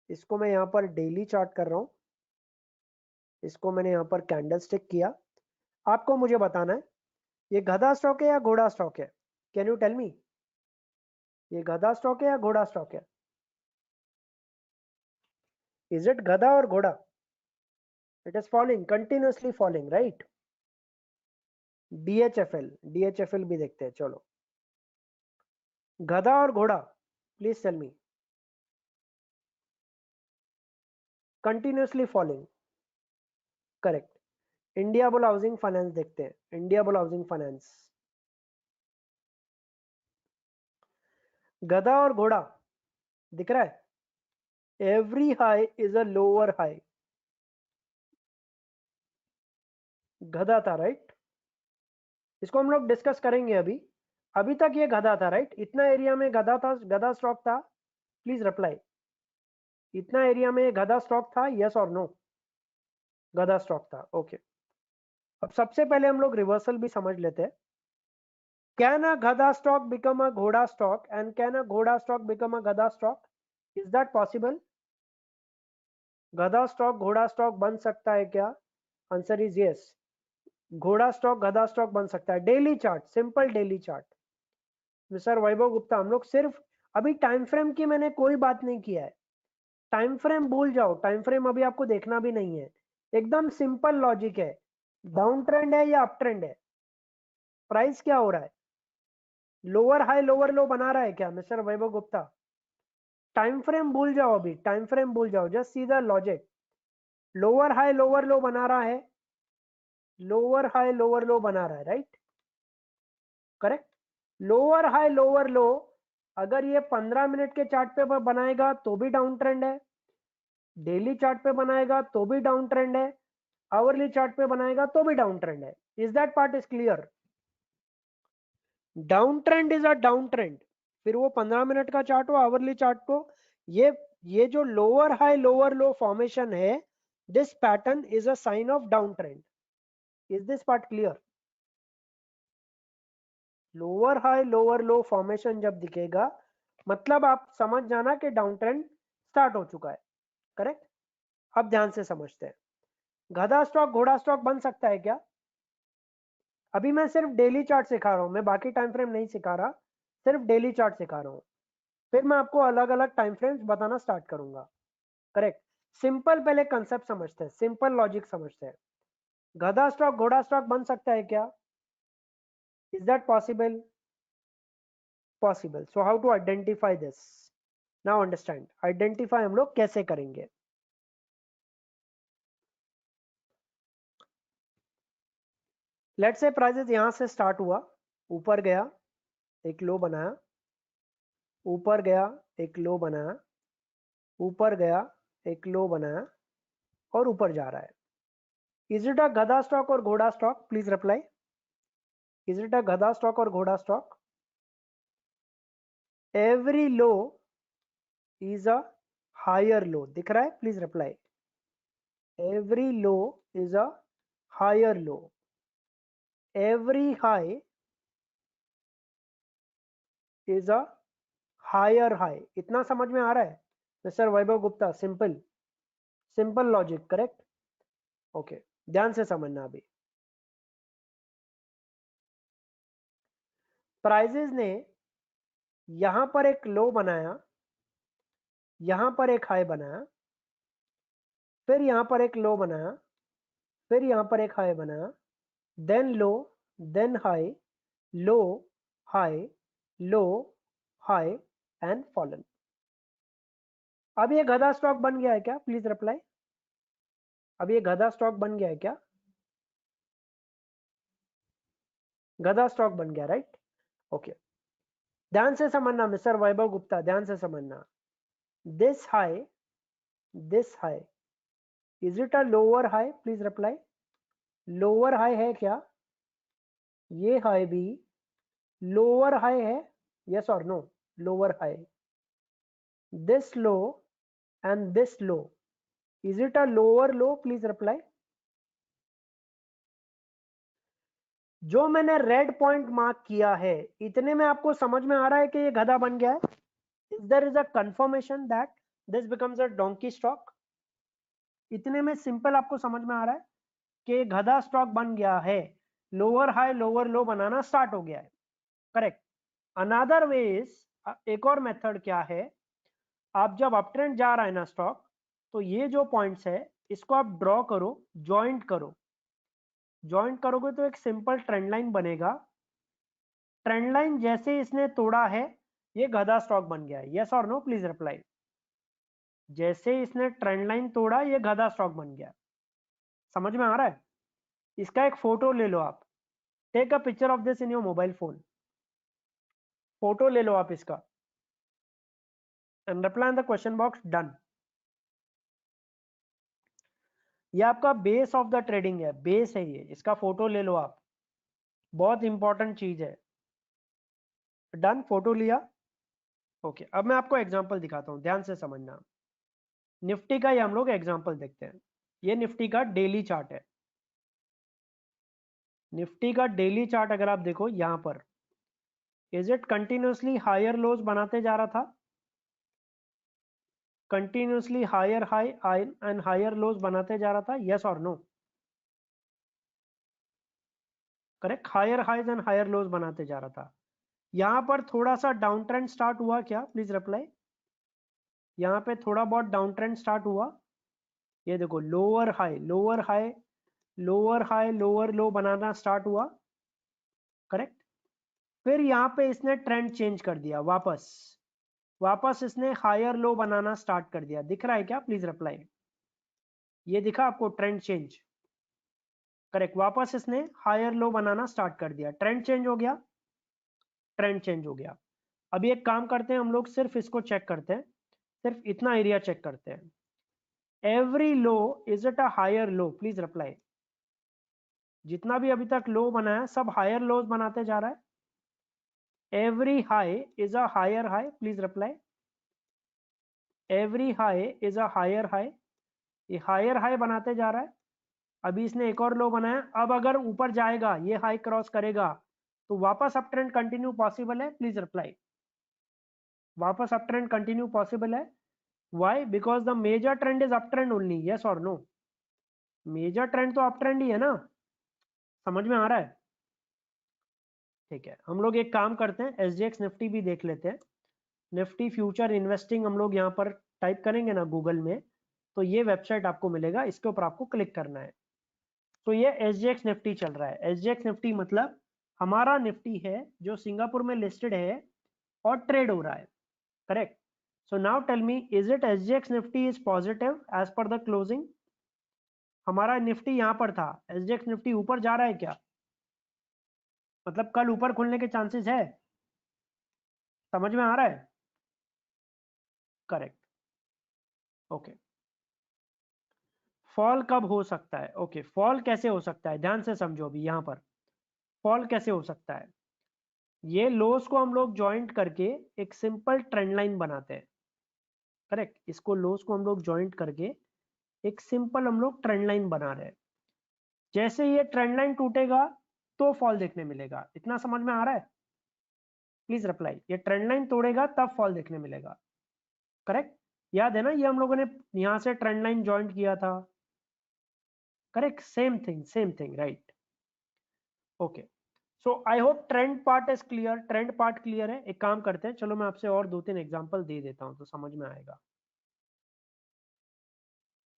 इसको मैं यहां पर डेली चार्ट कर रहा हूं, इसको मैंने यहां पर कैंडल स्टिक किया। आपको मुझे बताना है ये गधा स्टॉक है या घोड़ा स्टॉक है? कैन यू टेल मी, ये गधा स्टॉक है या घोड़ा स्टॉक है? इज इट गधा और घोड़ा? It is falling, continuously falling, right? DHFL भी देखते हैं, चलो। गधा और घोड़ा, please tell me. Continuously falling, correct. India bull housing finance देखते हैं, इंडिया बुल हाउसिंग फाइनेंस। गधा और घोड़ा दिख रहा है? Every high is a lower high, गधा था राइट? इसको हम लोग डिस्कस करेंगे अभी। अभी तक ये गधा था राइट? इतना एरिया में गधा था, गधा स्टॉक था? Please reply. इतना एरिया में गधा स्टॉक था, यस और नो? गधा स्टॉक था, ओके। अब सबसे पहले हम लोग रिवर्सल भी समझ लेते हैं। कैन अ गधा स्टॉक बिकम अ घोड़ा स्टॉक एंड कैन अ घोड़ा स्टॉक बिकम अ गधा स्टॉक? Is that possible? गधा स्टॉक घोड़ा स्टॉक बन सकता है क्या? आंसर इज यस, घोड़ा स्टॉक गधा स्टॉक बन सकता है। Daily chart, simple daily chart. Mister Vaibhav Gupta, हम लोग सिर्फ अभी टाइम फ्रेम की मैंने कोई बात नहीं किया है, टाइम फ्रेम भूल जाओ, टाइम फ्रेम अभी आपको देखना भी नहीं है। एकदम सिंपल लॉजिक है, डाउन ट्रेंड है या अप ट्रेंड है, प्राइस क्या हो रहा है, लोअर हाई लोअर लो बना रहा है क्या mister Vaibhav Gupta? Time frame भूल जाओ, अभी टाइम फ्रेम भूल जाओ, just see the logic. Lower high lower लो बना रहा है, लोअर हाई लोअर लो बना रहा है, right? Correct. Lower high lower लो अगर ये 15 मिनट के चार्ट पे बनाएगा तो भी डाउन ट्रेंड है, डेली चार्ट पे बनाएगा तो भी डाउन ट्रेंड है, आवरली चार्ट पे बनाएगा तो भी डाउन ट्रेंड है। Is that part is clear? Down trend is a down trend, फिर वो 15 मिनट का चार्ट हो आवरली चार्ट को। ये जो lower high lower low formation है, this pattern is a sign of down trend. Is this part clear? Lower high lower low formation जब दिखेगा मतलब आप समझ जाना कि डाउन ट्रेंड स्टार्ट हो चुका है। करेक्ट? अब ध्यान से समझते हैं, गधा स्टॉक घोड़ा स्टॉक बन सकता है क्या? अभी मैं सिर्फ डेली चार्ट सिखा रहा हूं, मैं बाकी टाइम फ्रेम नहीं सिखा रहा, सिर्फ डेली चार्ट सिखा रहा हूं, फिर मैं आपको अलग अलग टाइम फ्रेम्स बताना स्टार्ट करूंगा। करेक्ट? सिंपल पहले कंसेप्ट समझते हैं, सिंपल लॉजिक समझते हैं। गधा स्टॉक घोड़ा स्टॉक बन सकता है क्या? Is that possible? Possible. So how to identify this? Now understand, identify हम लोग कैसे करेंगे। लेट्स से प्राइसेस यहां से स्टार्ट हुआ, ऊपर गया, एक लो बनाया, ऊपर गया, एक लो बनाया, ऊपर गया, एक लो बनाया और ऊपर जा रहा है. इज इट अ गधा स्टॉक और घोड़ा stock? Please reply. Is it a गधा स्टॉक और घोड़ा stock? Every low is a higher low. दिख रहा है? Please reply. Every low is a higher low. Every high is a higher high. इतना समझ में आ रहा है mister Vaibhav Gupta? Simple, simple logic. Correct? Okay, ध्यान से समझना. अभी प्राइजेस ने यहां पर एक लो बनाया, यहां पर एक हाई बनाया, फिर यहां पर एक लो बनाया, फिर यहां पर एक हाई बनाया, then low, then high, low, high, low, high and fallen. अब ये गधा स्टॉक बन गया है क्या? Please reply. अब ये गधा स्टॉक बन गया है क्या? गधा स्टॉक बन गया, राइट? ओके, ध्यान से समझना मिस्टर वैभव गुप्ता, ध्यान से समझना. This high, this high, is it a lower high? Please reply. Lower high है क्या? ये हाई भी लोअर हाई है? यस और no? Lower high. This low and this low, is it a lower low? Please reply. जो मैंने रेड पॉइंट मार्क किया है, इतने में आपको समझ में आ रहा है कि ये गधा बन गया है? Is there is a confirmation that this becomes a donkey stock? इतने में सिंपल आपको समझ में आ रहा है कि गधा स्टॉक बन गया है. लोअर हाई लोअर लो बनाना स्टार्ट हो गया है. करेक्ट? अनदर वेज, एक और मेथड क्या है, आप जब अप ट्रेंड जा रहा है ना स्टॉक, तो ये जो पॉइंट्स है इसको आप ड्रॉ करो, ज्वाइंट करो. ज्वाइंट करोगे तो एक सिंपल ट्रेंड लाइन बनेगा. ट्रेंड लाइन जैसे इसने तोड़ा है, ये गधा स्टॉक बन गया है. यस और नो? Please reply. जैसे इसने ट्रेंड लाइन तोड़ा, ये गधा स्टॉक बन गया. समझ में आ रहा है? इसका एक फोटो ले लो आप. Take a picture of this in your mobile phone. Photo ले लो आप इसका and reply in the question box. Done. ये आपका बेस ऑफ द ट्रेडिंग है, बेस है ये. इसका फोटो ले लो आप, बहुत इंपॉर्टेंट चीज है. डन, फोटो लिया. ओके, अब मैं आपको एग्जांपल दिखाता हूं, ध्यान से समझना. निफ्टी का ये हम लोग एग्जांपल देखते हैं. ये निफ्टी का डेली चार्ट है. निफ्टी का डेली चार्ट अगर आप देखो यहां पर, is it continuously higher lows बनाते जा रहा था? Continuously higher high and higher lows बनाते जा रहा था? यस और no? Correct, higher highs and higher lows बनाते जा रहा था. यहां पर थोड़ा सा डाउन ट्रेंड स्टार्ट हुआ क्या? Please reply. यहां पे थोड़ा बहुत डाउन ट्रेंड स्टार्ट हुआ. ये देखो, lower high lower high lower high lower low बनाना स्टार्ट हुआ. करेक्ट? फिर यहां पे इसने ट्रेंड चेंज कर दिया, वापस वापस इसने हायर लो बनाना स्टार्ट कर दिया. दिख रहा है क्या? Please reply. ये दिखा आपको ट्रेंड चेंज? करेक्ट, वापस इसने हायर लो बनाना स्टार्ट कर दिया. ट्रेंड चेंज हो गया, ट्रेंड चेंज हो गया. अभी एक काम करते हैं, हम लोग सिर्फ इसको चेक करते हैं, सिर्फ इतना एरिया चेक करते हैं. Every low is it a higher low? Please reply. जितना भी अभी तक लो बना है सब हायर लोज बनाते जा रहा है. Every high is a higher high? Please reply. Every high is a higher high? ये हायर हाई बनाते जा रहा है. अभी इसने एक और लो बनाया. अब अगर ऊपर जाएगा, ये हाई क्रॉस करेगा, तो वापस अप ट्रेंड कंटिन्यू पॉसिबल है? Please reply. वापस अप ट्रेंड कंटिन्यू पॉसिबल है. Why? Because the major trend is up trend only. Yes और नो? मेजर ट्रेंड तो अप ट्रेंड ही है ना. समझ में आ रहा है? ठीक है, हम लोग एक काम करते हैं, एसजीएक्स निफ्टी भी देख लेते हैं. निफ्टी फ्यूचर इन्वेस्टिंग हम लोग यहाँ पर टाइप करेंगे ना गूगल में, तो ये वेबसाइट आपको मिलेगा, इसके ऊपर आपको क्लिक करना है. तो ये एसजीएक्स निफ्टी चल रहा है. एसजीएक्स निफ्टी मतलब हमारा निफ्टी है जो सिंगापुर में लिस्टेड है और ट्रेड हो रहा है. Correct? So now tell me, is it SGX Nifty is positive as per the closing? हमारा निफ्टी यहाँ पर था, एसजीएक्स निफ्टी ऊपर जा रहा है क्या? मतलब कल ऊपर खुलने के चांसेस है? समझ में आ रहा है? करेक्ट। ओके, फॉल कब हो सकता है? ओके, फॉल कैसे हो सकता है, ध्यान से समझो। अभी यहां पर फॉल कैसे हो सकता है, ये लोस को हम लोग ज्वाइंट करके एक सिंपल ट्रेंड लाइन बनाते हैं। करेक्ट, इसको लोस को हम लोग ज्वाइंट करके एक सिंपल हम लोग ट्रेंड लाइन बना रहे हैं। जैसे ये ट्रेंड लाइन टूटेगा तो फॉल देखने मिलेगा। इतना समझ में आ रहा है? Please reply. ये ट्रेंड लाइन तोड़ेगा तब फॉल देखने मिलेगा। करेक्ट, याद है ना, ये हम लोगों ने यहां से ट्रेंड लाइन ज्वाइंट किया था। Correct, same thing, right. Okay, so I hope trend part is clear. Trend part clear है। एक काम करते हैं, चलो मैं आपसे और 2-3 एग्जांपल दे देता हूं तो समझ में आएगा।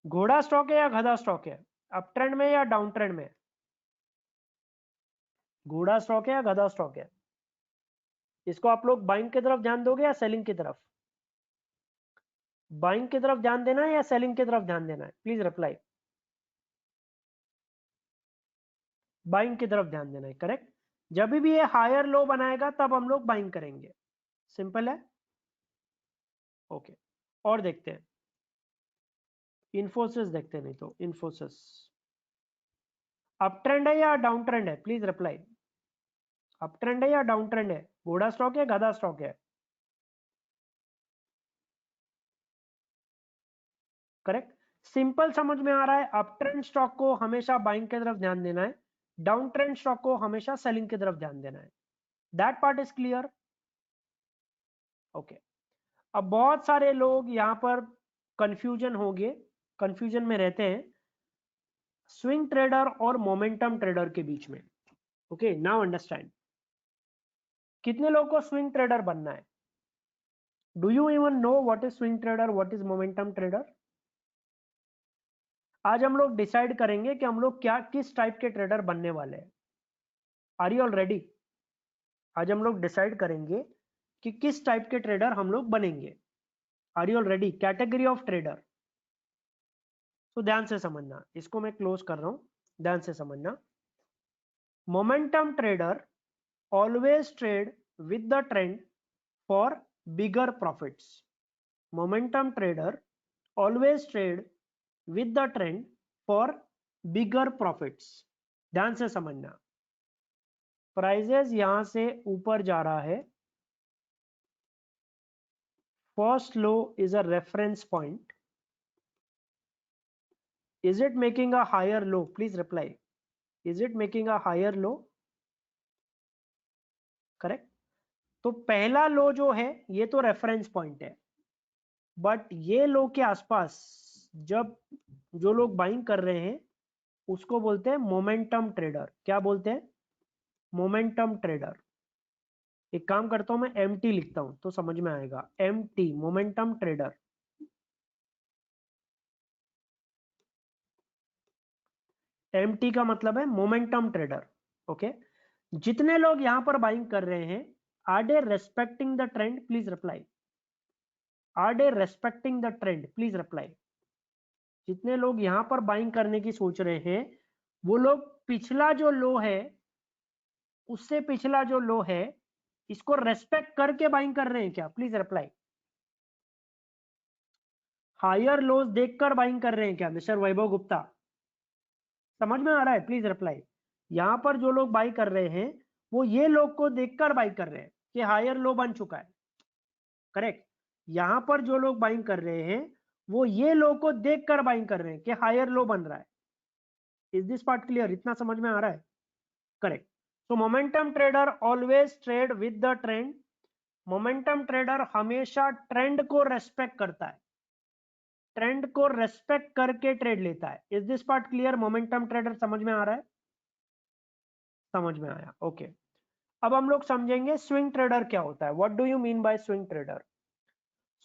घोड़ा स्टॉक है या गधा स्टॉक है, अप ट्रेंड में या डाउन ट्रेंड में? घोड़ा स्टॉक है या गधा स्टॉक है? इसको आप लोग बाइंग की तरफ ध्यान दोगे या सेलिंग की तरफ? बाइंग की तरफ ध्यान देना है या सेलिंग की तरफ ध्यान देना है? Please reply. बाइंग की तरफ ध्यान देना है। करेक्ट, जब भी ये हायर लो बनाएगा तब हम लोग बाइंग करेंगे। सिंपल है। ओके, और देखते हैं इन्फोसिस। देखते हैं, नहीं तो इन्फोसिस अप ट्रेंड है या डाउन ट्रेंड है? Please reply. अप ट्रेंड है या डाउन ट्रेंड है? घोड़ा स्टॉक है, गधा स्टॉक है? करेक्ट, सिंपल समझ में आ रहा है। अप ट्रेंड स्टॉक को हमेशा बाइंग की तरफ ध्यान देना है, डाउन ट्रेंड स्टॉक को हमेशा सेलिंग की तरफ ध्यान देना है। That part is clear. Okay, अब बहुत सारे लोग यहां पर कंफ्यूजन होंगे, कंफ्यूजन में रहते हैं स्विंग ट्रेडर और मोमेंटम ट्रेडर के बीच में। Okay, now understand. कितने लोगों को स्विंग ट्रेडर बनना है? Do you even know what is swing trader, what is momentum trader? आज हम लोग डिसाइड करेंगे कि हम लोग क्या किस टाइप के ट्रेडर बनने वाले हैं। Are you all ready? आज हम लोग डिसाइड करेंगे कि किस टाइप के ट्रेडर हम लोग बनेंगे। Are you all ready? Category of trader. तो ध्यान से समझना, इसको मैं क्लोज कर रहा हूं, ध्यान से समझना। Momentum trader always trade with the trend for bigger profits. Momentum trader always trade with the trend for bigger profits. ध्यान से समझना, प्राइजेस यहां से ऊपर जा रहा है, first low is a reference point, is it making a higher low? Please reply. Is it making a higher low? Correct, तो पहला लो जो है ये तो रेफरेंस पॉइंट है, बट ये लो के आसपास जब जो लोग बाइंग कर रहे हैं उसको बोलते हैं मोमेंटम ट्रेडर। क्या बोलते हैं? Momentum trader. एक काम करता हूं, मैं MT लिखता हूं तो समझ में आएगा। MT, momentum trader. MT का मतलब है मोमेंटम ट्रेडर। ओके, जितने लोग यहां पर बाइंग कर रहे हैं, are they respecting the trend? Please reply. Are they respecting the trend? Please reply. जितने लोग यहां पर बाइंग करने की सोच रहे हैं वो लोग पिछला जो लो है, उससे पिछला जो लो है, इसको रेस्पेक्ट करके बाइंग कर रहे हैं क्या? Please reply. हायर लोज देखकर बाइंग कर रहे हैं क्या मिस्टर वैभव गुप्ता? समझ में आ रहा है? Please reply. यहां पर जो लोग बाई कर रहे हैं वो ये लोग को देखकर बाई कर रहे हैं कि हायर लो बन चुका है। करेक्ट, यहां पर जो लोग बाइंग कर रहे हैं वो ये लोग को देखकर बाइंग कर रहे हैं कि हायर लो बन रहा है। Is this part clear? इतना समझ में आ रहा है? Correct, so momentum trader always trade with the trend. Momentum trader हमेशा ट्रेंड को रेस्पेक्ट करता है, ट्रेंड को रेस्पेक्ट करके ट्रेड लेता है। Is this part clear? Momentum trader समझ में आ रहा है? समझ में आया। ओके, अब हम लोग समझेंगे स्विंग ट्रेडर क्या होता है। What do you mean by swing trader?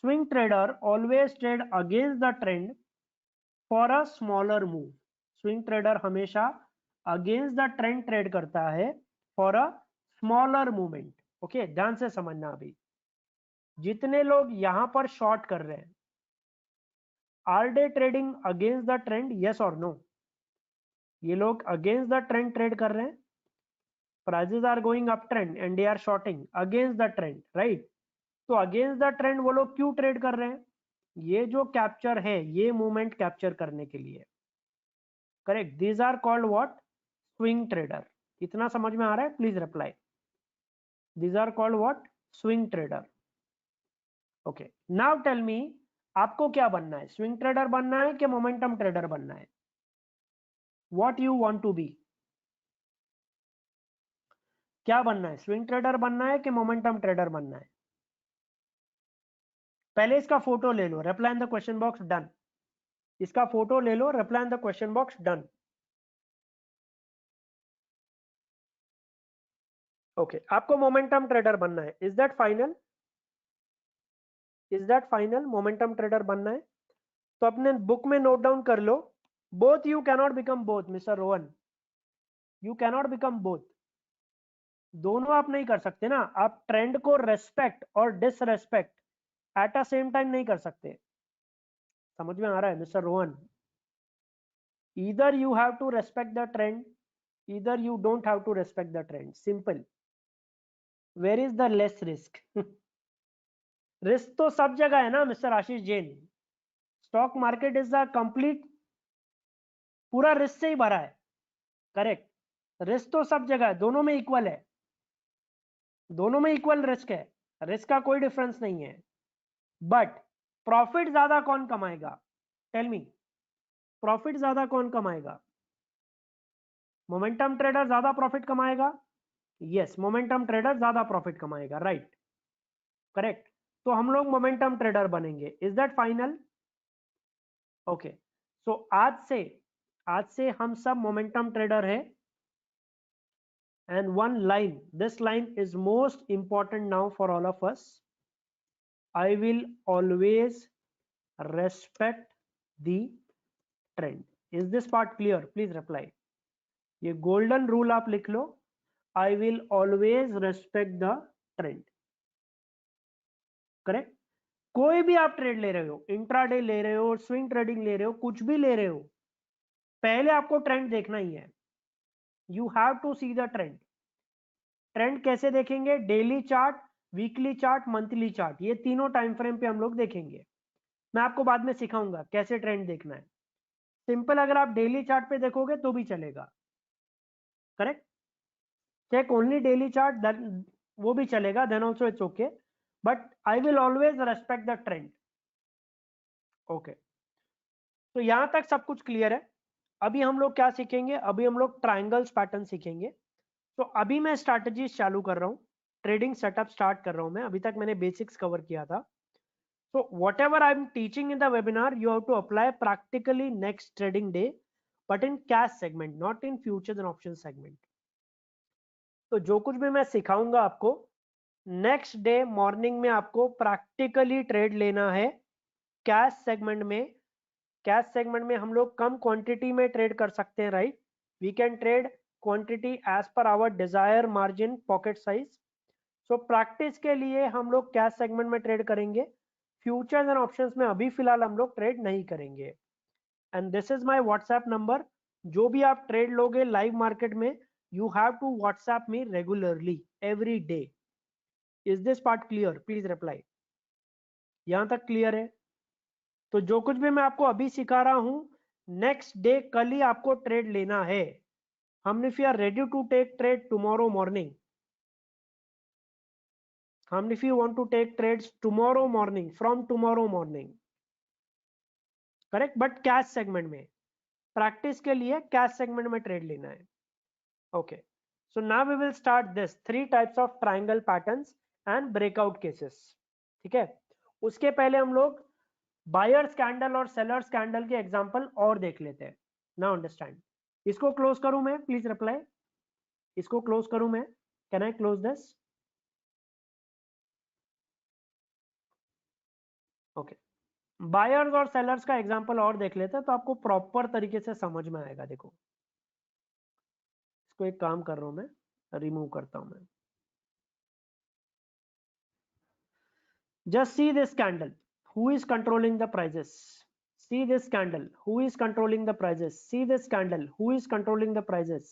Swing trader always trade against the trend for a smaller move. Swing trader हमेशा अगेंस्ट द ट्रेंड ट्रेड करता है for a smaller movement. Okay, ध्यान से समझना। अभी जितने लोग यहां पर शॉर्ट कर रहे हैं, are day trading against the trend? Yes और नो? ये लोग अगेंस्ट द ट्रेंड ट्रेड कर रहे हैं, prices are going up trend and they are shorting against the trend, right? तो अगेंस्ट द ट्रेंड वो लोग क्यों ट्रेड कर रहे हैं? ये जो कैप्चर है ये मूवमेंट कैप्चर करने के लिए, correct. These are called what? Swing trader. इतना समझ में आ रहा है? Please reply. These are called what? Swing trader. Okay, now tell me, आपको क्या बनना है? स्विंग ट्रेडर बनना है कि मोमेंटम ट्रेडर बनना है? What you want to be? क्या बनना है? स्विंग ट्रेडर बनना है कि मोमेंटम ट्रेडर बनना है? पहले इसका फोटो ले लो, reply in the question box, done. इसका फोटो ले लो, reply in the question box, done. Okay, आपको मोमेंटम ट्रेडर बनना है, is that final? Is that final? Momentum trader बनना है तो अपने बुक में नोट डाउन कर लो, both you cannot become both mister Rohan, you cannot become both. दोनों आप नहीं कर सकते ना, आप ट्रेंड को रेस्पेक्ट और disrespect at a same time नहीं कर सकते। समझ में आ रहा है mister Rohan? Either you have to respect the trend, either you don't have to respect the trend, simple. Where is the less risk? Risk तो सब जगह है ना mister Ashish Jain. Stock market is the complete, पूरा रिस्क से ही भरा है, करेक्ट। रिस्क तो सब जगह है, दोनों में इक्वल है, दोनों में इक्वल रिस्क है, रिस्क का कोई डिफरेंस नहीं है। बट प्रॉफिट ज्यादा कौन कमाएगा? टेल मी, प्रॉफिट ज्यादा कौन कमाएगा? मोमेंटम ट्रेडर ज्यादा प्रॉफिट कमाएगा? यस, मोमेंटम ट्रेडर ज्यादा प्रॉफिट कमाएगा, राइट, करेक्ट। तो हम लोग मोमेंटम ट्रेडर बनेंगे, इज दैट फाइनल? ओके, सो आज से हम सब मोमेंटम ट्रेडर है। And one line, this line is most important now for all of us. I will always respect the trend. Is this part clear? Please reply. ये golden rule आप लिख लो, I will always respect the trend. Correct? कोई भी आप ट्रेड ले रहे हो, इंट्राडे ले रहे हो, स्विंग ट्रेडिंग ले रहे हो, कुछ भी ले रहे हो, पहले आपको ट्रेंड देखना ही है। You have to see the trend. Trend कैसे देखेंगे? Daily chart, weekly chart, monthly chart, ये तीनों टाइम फ्रेम पे हम लोग देखेंगे। मैं आपको बाद में सिखाऊंगा कैसे ट्रेंड देखना है। सिंपल, अगर आप डेली चार्ट पे देखोगे तो भी चलेगा, correct. Check only daily chart, वो भी चलेगा, then also it's okay, but I will always respect the trend. Okay, तो यहां तक सब कुछ क्लियर है। अभी हम लोग क्या सीखेंगे? अभी हम लोग ट्राइंगल्स पैटर्न सीखेंगे। तो अभी मैं स्ट्रैटेजीज चालू कर रहा हूँ, ट्रेडिंग सेटअप स्टार्ट कर रहा हूं मैं। अभी तक मैंने बेसिक्स कवर किया था। So whatever I'm teaching in the webinar, you have to apply practically next trading day, but in cash segment, not in futures and options segment. तो जो कुछ भी मैं सिखाऊंगा आपको, नेक्स्ट डे मॉर्निंग में आपको प्रैक्टिकली ट्रेड लेना है कैश सेगमेंट में। कैश सेगमेंट में हम लोग कम क्वांटिटी में ट्रेड कर सकते हैं, right. We can trade quantity as per our desire margin pocket size. So practice के लिए हम लोग कैश सेगमेंट में ट्रेड करेंगे, फ्यूचर्स एंड ऑप्शंस में अभी फिलहाल हम लोग ट्रेड नहीं करेंगे। And this is my WhatsApp number. जो भी आप ट्रेड लोगे लाइव मार्केट में, you have to WhatsApp me regularly every day. Is this part clear? Please reply. यहां तक क्लियर है? तो जो कुछ भी मैं आपको अभी सिखा रहा हूं, नेक्स्ट डे कल ही आपको ट्रेड लेना है। हम if you are ready to take trade tomorrow morning, हम if you want to take trades tomorrow morning, from tomorrow morning, correct, but cash segment में। प्रैक्टिस के लिए कैश सेगमेंट में ट्रेड लेना है। Okay, so now we will start this 3 types of triangle patterns and breakout cases. ठीक है, उसके पहले हम लोग बायर्स कैंडल और सेलर्स कैंडल के एग्जांपल और देख लेते हैं। Now understand. इसको क्लोज करूं मैं? Please reply. इसको क्लोज करूं मैं? Can I close this? Okay, buyers और सेलर्स का एग्जांपल और देख लेते हैं तो आपको प्रॉपर तरीके से समझ में आएगा। देखो, इसको एक काम कर रहा हूं मैं, रिमूव करता हूं मैं। Just see this candle. Who is controlling the prices? See this candle. Who is controlling the prices? See this candle. Who is controlling the prices?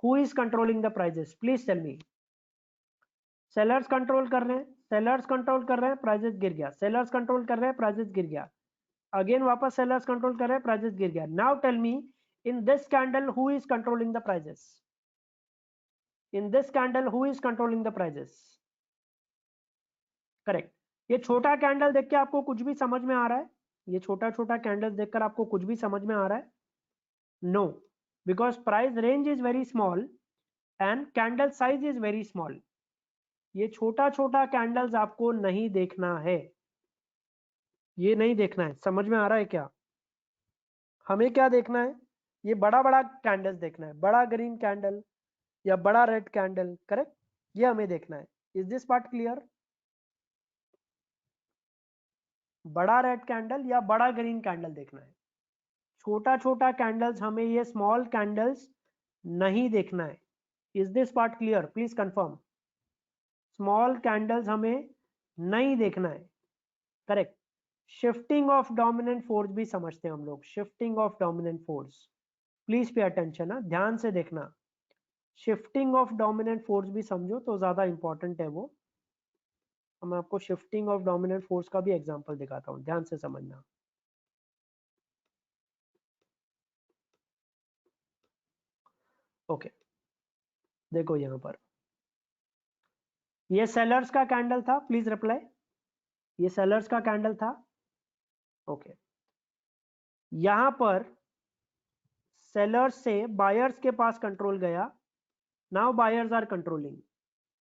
Who is controlling the prices? Please tell me. Sellers control कर रहे हैं, सेलर्स कंट्रोल कर रहे हैं, प्राइजेस गिर गया, सेलर्स कंट्रोल कर रहे हैं, प्राइजेस गिर गया, अगेन वापस सेलर्स कंट्रोल कर रहे हैं, प्राइजेस गिर गया. Now tell me, in this candle who is controlling the prices? In this candle who is controlling the prices? Correct. ये छोटा कैंडल देख के आपको कुछ भी समझ में आ रहा है? ये छोटा छोटा कैंडल देखकर आपको कुछ भी समझ में आ रहा है? No, because price range is very small and candle size is very small. ये छोटा छोटा कैंडल्स आपको नहीं देखना है, ये नहीं देखना है. समझ में आ रहा है क्या? हमें क्या देखना है? ये बड़ा बड़ा कैंडल्स देखना है, बड़ा ग्रीन कैंडल या बड़ा रेड कैंडल. करेक्ट, ये हमें देखना है. Is this part clear? बड़ा रेड कैंडल या बड़ा ग्रीन कैंडल देखना है. छोटा छोटा कैंडल्स, हमें ये स्मॉल कैंडल्स नहीं देखना है. Is this part clear? Please confirm. Small candles हमें नहीं देखना है. Correct. Shifting of dominant force भी समझते हैं हम लोग. Shifting of dominant force, please pay attention, है ध्यान से देखना. शिफ्टिंग ऑफ डोमिनेंट फोर्स भी समझो तो ज्यादा इंपॉर्टेंट है वो. मैं आपको शिफ्टिंग ऑफ डोमिनेंट फोर्स का भी एग्जांपल दिखाता हूं, ध्यान से समझना. ओके, देखो यहां पर ये सेलर्स का कैंडल था, प्लीज रिप्लाई. ये सेलर्स का कैंडल था. ओके, यहां पर सेलर्स से बायर्स के पास कंट्रोल गया. Now buyers are controlling.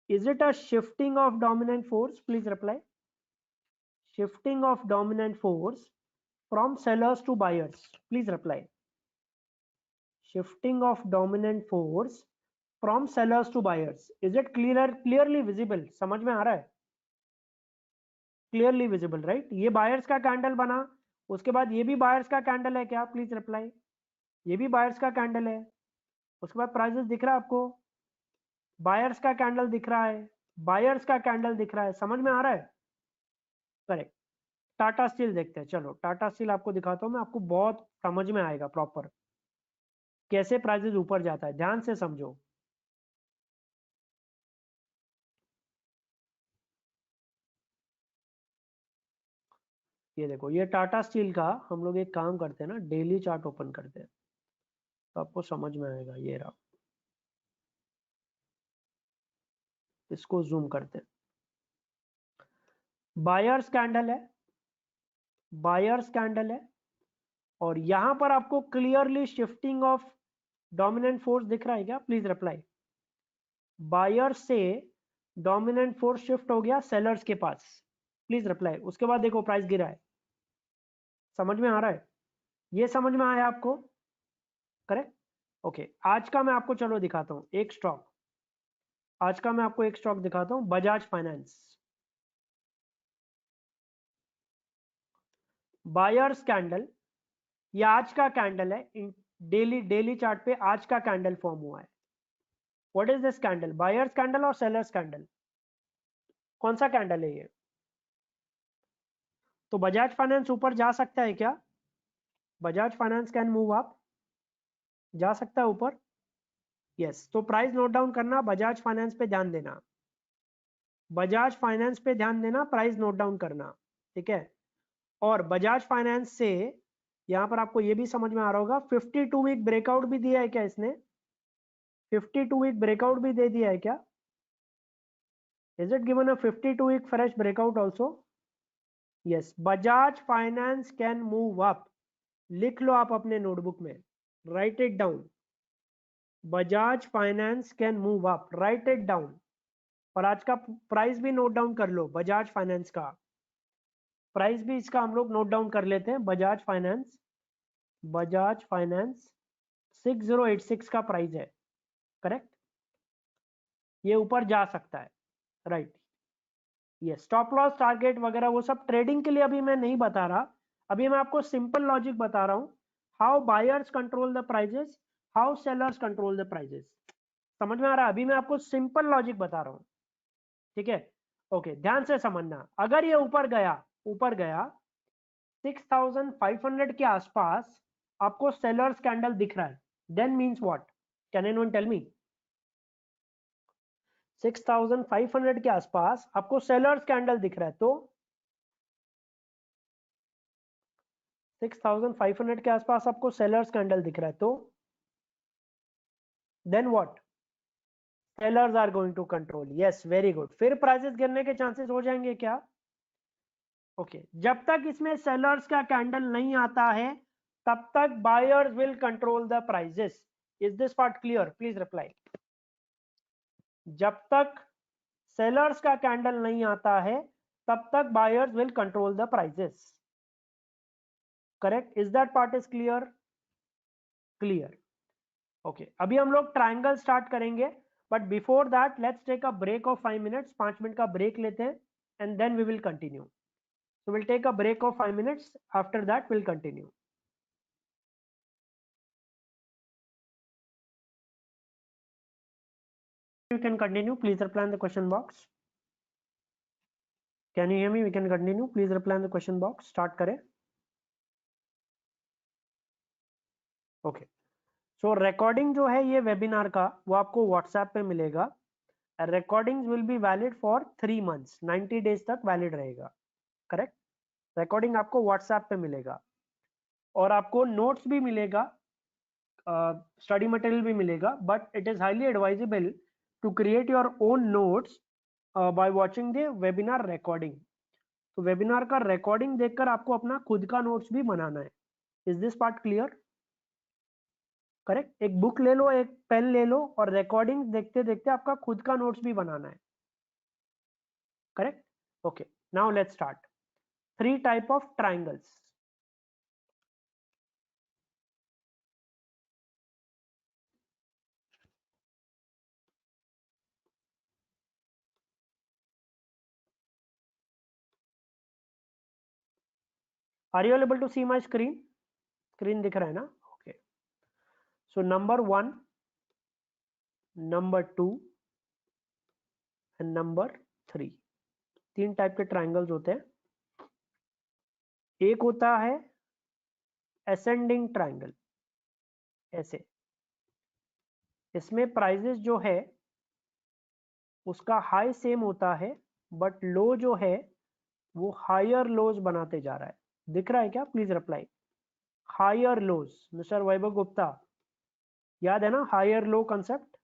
Is it a shifting of dominant force? Please reply. Shifting of dominant force from sellers to buyers, please reply. Shifting of dominant force from sellers to buyers, is it clearly visible? समझ में आ रहा है? Clearly visible, right? ये buyers का कैंडल बना, उसके बाद ये भी buyers का कैंडल है क्या? Please reply. ये भी buyers का कैंडल है, उसके बाद प्राइसेस दिख रहा है आपको, buyers का कैंडल दिख रहा है, buyers का कैंडल दिख रहा है. समझ में आ रहा है? करेक्ट. टाटा स्टील देखते हैं. चलो टाटा स्टील आपको दिखाता हूं मैं, आपको बहुत समझ में आएगा प्रॉपर कैसे प्राइसेस ऊपर जाता है. ध्यान से समझो. ये देखो, ये टाटा स्टील का हम लोग एक काम करते हैं ना, डेली चार्ट ओपन करते हैं तो आपको समझ में आएगा. ये रहा, इसको जूम करते हैं. बायर्स कैंडल है, बायर्स कैंडल है, और यहां पर आपको clearly shifting of dominant force दिख रहा है क्या? Please reply. बायर से डोमिनेंट फोर्स शिफ्ट हो गया सेलर्स के पास. Please reply. उसके बाद देखो प्राइस गिरा है. समझ में आ रहा है? ये समझ में आया आपको? करेक्ट. ओके, आज का मैं आपको चलो दिखाता हूं एक स्टॉक. आज का मैं आपको एक स्टॉक दिखाता हूं, बजाज फाइनेंस. बायर्स कैंडल, ये आज का कैंडल है. डेली चार्ट पे आज का कैंडल फॉर्म हुआ है. What is this candle? Buyers candle और सेलर्स कैंडल? कौन सा कैंडल है ये? तो बजाज फाइनेंस ऊपर जा सकता है क्या? Bajaj finance can move up, जा सकता है ऊपर. यस. तो प्राइस नोट डाउन करना, बजाज फाइनेंस पे ध्यान देना, बजाज फाइनेंस पे ध्यान देना, प्राइस नोट डाउन करना. ठीक है. और बजाज फाइनेंस से यहां पर आपको ये भी समझ में आ रहा होगा, 52 वीक ब्रेकआउट भी दिया है क्या इसने? 52 वीक ब्रेकआउट भी दे दिया है क्या? Is it given a 52-week fresh breakout also? Yes. Bajaj Finance can move up. लिख लो आप अपने नोटबुक में, right it down. Bajaj finance can move up, right it down. और आज का प्राइस भी नोट डाउन कर लो. बजाज फाइनेंस का प्राइस भी इसका हम लोग नोट डाउन कर लेते हैं. बजाज फाइनेंस, बजाज फाइनेंस 6086 का प्राइस है. करेक्ट. ये ऊपर जा सकता है. राइट. ये स्टॉप लॉस टारगेट वगैरह वो सब ट्रेडिंग के लिए अभी मैं नहीं बता रहा. अभी मैं आपको सिंपल लॉजिक बता रहा हूं, how buyers control the prices, how sellers control the prices. समझ में आ रहा है? अभी मैं आपको सिंपल लॉजिक बता रहा हूं. ठीक है. ओके, ध्यान से समझना. अगर ये ऊपर गया 6500 के आसपास आपको सेलर्स कैंडल दिख रहा है, then means what? Can anyone tell me? 6500 के आसपास आपको सेलर्स कैंडल दिख रहा है, तो 6500 के आसपास आपको सेलर्स कैंडल दिख रहा है, तो then what? Sellers are going to control. Yes, very good. फिर प्राइसेस गिरने के चांसेस हो जाएंगे क्या? ओके, जब तक इसमें सेलर्स का कैंडल नहीं आता है तब तक buyers will control the prices. Is this part clear? Please reply. जब तक सेलर्स का कैंडल नहीं आता है तब तक buyers will control the prices. Correct? Is that part is clear? Clear. Okay, अभी हम लोग ट्रायंगल स्टार्ट करेंगे, but before that let's take a break of 5 minutes. 5 minute का ब्रेक लेते हैं and then we will continue. So we'll take a break of 5 minutes. After that, we'll continue. You can continue. Please reply in the question box. Can you hear me? We can continue. Please reply in the question box. Start करें. Okay. So recording जो है ये webinar का वो आपको WhatsApp पे मिलेगा. Recordings will be valid for 3 months. 90 days तक valid रहेगा. Correct? Recording आपको WhatsApp पे मिलेगा और आपको notes भी मिलेगा, study material भी मिलेगा. But it is highly advisable to create your own notes by watching the webinar recording. तो वेबिनार का रिकॉर्डिंग देखकर आपको अपना खुद का नोट्स भी बनाना है। Is this part clear? Correct? एक बुक ले लो, एक पेन ले लो और रिकॉर्डिंग देखते देखते आपका खुद का नोट्स भी बनाना है। Correct? Okay, now let's start. 3 type of triangles. Are you able to see my screen? Screen दिख रहा है ना? Okay, so number 1, number 2 and number 3, 3 type के ट्रायंगल्स होते हैं। एक होता है असेंडिंग ट्रायंगल, ऐसे। इसमें प्राइजेस जो है उसका हाई सेम होता है, बट लो जो है वो हायर लोज बनाते जा रहा है। दिख रहा है क्या? Please reply. Higher lows, mister Vaibhav Gupta, याद है ना हायर लो कंसेप्ट?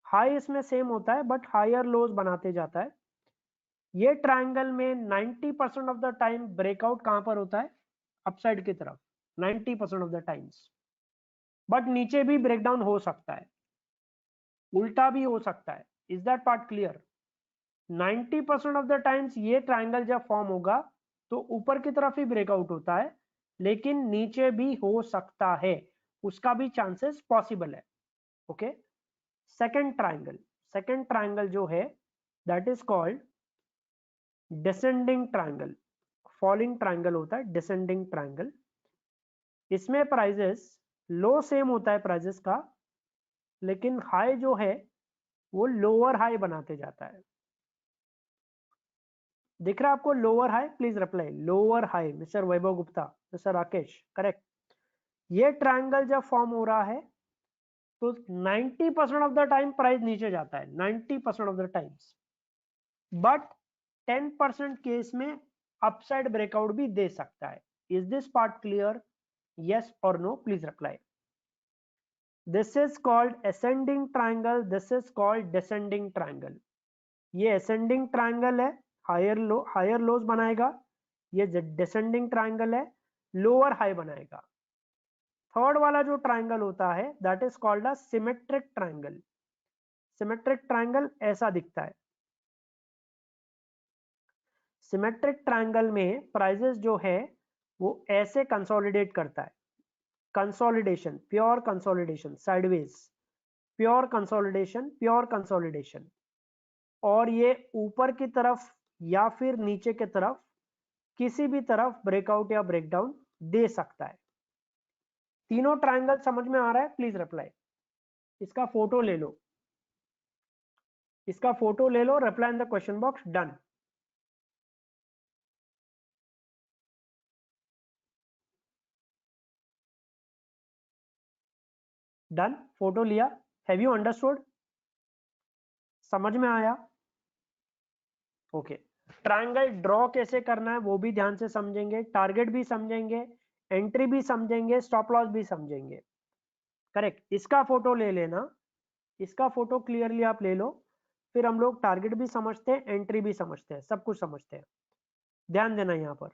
हाई इसमें सेम होता है बट हायर लोज बनाते जाता है। ये ट्रायंगल में 90% ऑफ द टाइम ब्रेकआउट कहां पर होता है? अपसाइड की तरफ, 90% ऑफ द टाइम्स। बट नीचे भी ब्रेकडाउन हो सकता है, उल्टा भी हो सकता है। Is that part clear? 90% of the times ये ट्रायंगल जब फॉर्म होगा तो ऊपर की तरफ ही ब्रेकआउट होता है, लेकिन नीचे भी हो सकता है, उसका भी चांसेस पॉसिबल है। ओके, सेकंड ट्रायंगल जो है that is called descending triangle. Falling triangle होता है डिसेंडिंग ट्रायंगल। इसमें प्राइजेस लो सेम होता है प्राइजेस का, लेकिन हाई जो है वो लोअर हाई बनाते जाता है। दिख रहा है आपको lower high? Please reply. Lower high, mister Vaibhav Gupta, mister Rakesh, correct. ये ट्रायंगल जब फॉर्म हो रहा है तो 90% ऑफ द टाइम प्राइस नीचे जाता है, 90% of the times. But 10% case में अपसाइड ब्रेकआउट भी दे सकता है। Is this part clear? Yes और no? Please reply. This is called ascending triangle, this is called descending triangle. ये असेंडिंग ट्रायंगल है, हायर लोज बनाएगा। ये डिसेंडिंग ट्रायंगल है, लोअर हाई बनाएगा। थर्ड वाला जो ट्रायंगल होता है that is called a symmetric triangle. Symmetric triangle ऐसा दिखता है। सिमेट्रिक ट्रायंगल में प्राइजेस जो है वो ऐसे कंसोलिडेट करता है। Consolidation, pure consolidation, sideways, pure consolidation, pure consolidation. और ये ऊपर की तरफ या फिर नीचे की तरफ किसी भी तरफ ब्रेकआउट या ब्रेकडाउन दे सकता है। तीनों ट्रायंगल समझ में आ रहा है? Please reply. इसका फोटो ले लो, इसका फोटो ले लो, reply in the question box. Done. Done, photo लिया। Have you understood? समझ में आया? ओके। ट्रायंगल ड्रॉ कैसे करना है वो भी ध्यान से समझेंगे, टारगेट भी समझेंगे, एंट्री भी समझेंगे, स्टॉप लॉस भी समझेंगे। करेक्ट। इसका फोटो ले लेना, इसका फोटो क्लियरली आप ले लो, फिर हम लोग टारगेट भी समझते हैं, एंट्री भी समझते हैं, सब कुछ समझते हैं। ध्यान देना यहां पर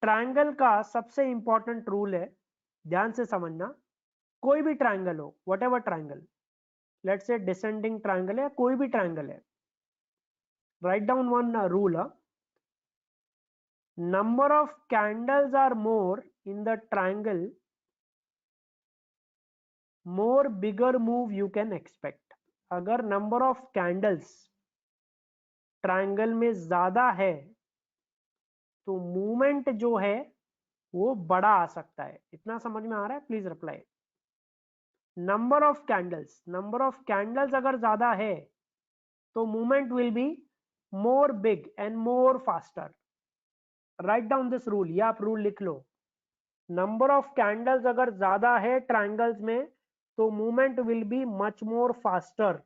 ट्रायंगल का सबसे इंपॉर्टेंट रूल है, ध्यान से समझना। कोई भी ट्रायंगल हो, what ever triangle, let's say descending triangle है, कोई भी ट्रायंगल है, write down one rule, number of candles are more in the triangle, more bigger move you can expect। अगर number of candles ट्रायंगल में ज्यादा है तो मूवमेंट जो है वो बड़ा आ सकता है। इतना समझ में आ रहा है? Please reply. Number of candles अगर ज्यादा है तो movement will be more big and more faster. Write down this rule, ये आप रूल लिख लो। नंबर ऑफ कैंडल्स अगर ज्यादा है ट्रायंगल्स में तो movement will be much more faster,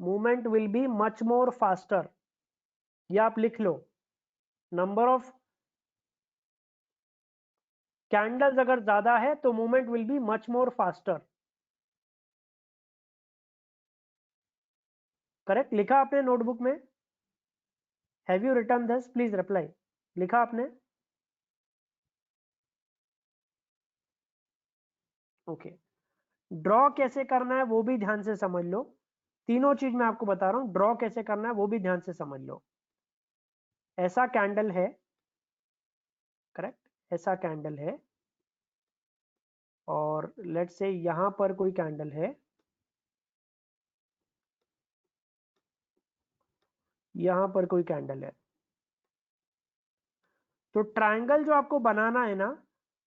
movement will be much more faster. ये आप लिख लो। नंबर ऑफ कैंडल्स अगर ज्यादा है तो movement will be much more faster. Correct. लिखा आपने नोटबुक में? Have you written this? Please reply. लिखा आपने? ओके। ड्रॉ कैसे करना है वो भी ध्यान से समझ लो। तीनों चीज मैं आपको बता रहा हूं, ड्रॉ कैसे करना है वो भी ध्यान से समझ लो। ऐसा कैंडल है, करेक्ट, ऐसा कैंडल है, और लेट्स से यहां पर कोई कैंडल है, यहां पर कोई कैंडल है। तो ट्रायंगल जो आपको बनाना है ना,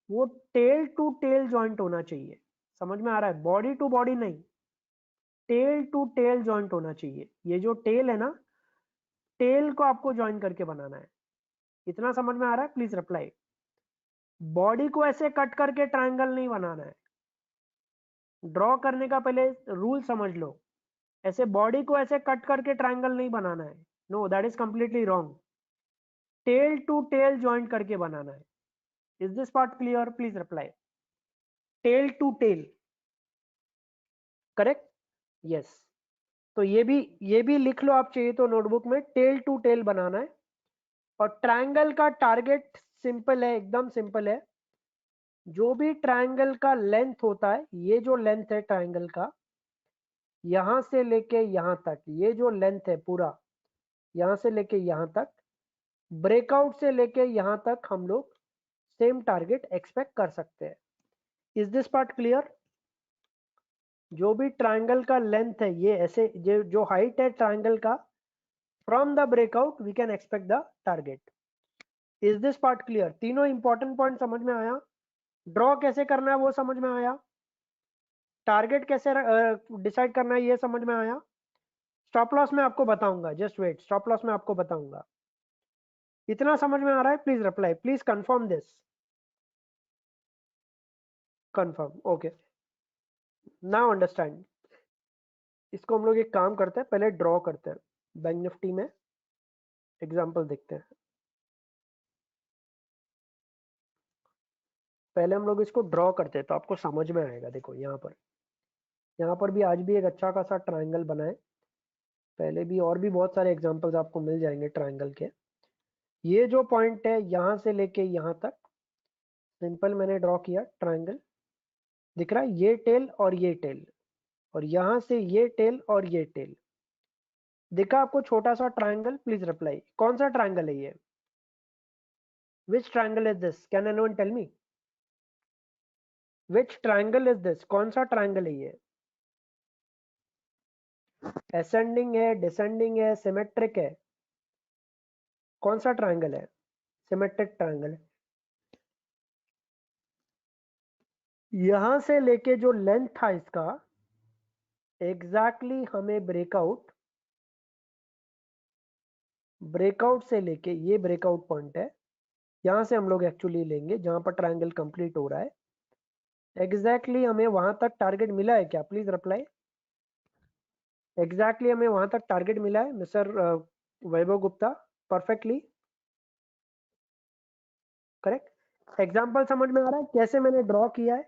वो टेल टू टेल जॉइंट होना चाहिए। समझ में आ रहा है? बॉडी टू बॉडी नहीं, टेल टू टेल जॉइंट होना चाहिए। ये जो टेल है ना, टेल को आपको ज्वाइन करके बनाना है। इतना समझ में आ रहा है? Please reply. बॉडी को ऐसे कट करके ट्रायंगल नहीं बनाना है। ड्रॉ करने का पहले रूल समझ लो। ऐसे बॉडी को ऐसे कट करके ट्रायंगल नहीं बनाना है। No, that is completely wrong. Tail to tail joint करके बनाना है। Is this part clear? Please reply. Tail to tail, correct? Yes. तो ये भी लिख लो आप, चाहिए तो नोटबुक में। टेल टू टेल बनाना है। और ट्रायंगल का टारगेट सिंपल है, एकदम सिंपल है। जो भी ट्रायंगल का लेंथ होता है, ये जो लेंथ है ट्रायंगल का, यहां से लेके यहां तक, ये जो लेंथ है पूरा, यहां से लेके यहां तक, ब्रेकआउट से लेके यहां तक हम लोग सेम टारगेट एक्सपेक्ट कर सकते हैं। Is this part clear? जो भी ट्रायंगल का लेंथ है, ये ऐसे जो हाइट है ट्रायंगल का, from the breakout we can expect the target. Is this part clear? तीनों इंपॉर्टेंट पॉइंट समझ में आया? ड्रॉ कैसे करना है वो समझ में आया? टारगेट कैसे डिसाइड करना है ये समझ में आया? स्टॉप लॉस में आपको बताऊंगा, जस्ट वेट, स्टॉप लॉस में आपको बताऊंगा। इतना समझ में आ रहा है? Please reply, please confirm this. Confirm, okay. Now understand. इसको हम लोग एक काम करते हैं, पहले ड्रॉ करते हैं। बैंक निफ्टी में एग्जांपल देखते हैं। पहले हम लोग इसको ड्रॉ करते हैं तो आपको समझ में आएगा। देखो यहाँ पर भी आज भी एक अच्छा खासा ट्रायंगल बना है। पहले भी और भी बहुत सारे एग्जांपल्स आपको मिल जाएंगे ट्रायंगल के। ये जो पॉइंट है यहाँ से लेके यहाँ तक, सिंपल मैंने ड्रॉ किया ट्रायंगल। दिख रहा है? ये टेल और ये टेल, और यहाँ से ये टेल और ये टेल। दिखा आपको छोटा सा ट्रायंगल? Please reply. कौन सा ट्रायंगल है ये? Which triangle is this? Can anyone tell me? Which triangle is this? कौन सा ट्रायंगल है ये? असेंडिंग है, डिसेंडिंग है, सिमेट्रिक है? कौन सा ट्रायंगल है? सिमेट्रिक ट्रायंगल है। यहां से लेके जो लेंथ था इसका, एग्जैक्टली हमें ब्रेकआउट से लेके, ये ब्रेकआउट पॉइंट है, यहां से हम लोग एक्चुअली लेंगे जहां पर ट्रायंगल कंप्लीट हो रहा है। एग्जैक्टली हमें वहां तक टारगेट मिला है क्या? Please reply. एग्जैक्टली हमें वहां तक टारगेट मिला है mister Vaibhav Gupta? Perfectly correct. Example समझ में आ रहा है कैसे मैंने ड्रॉ किया है?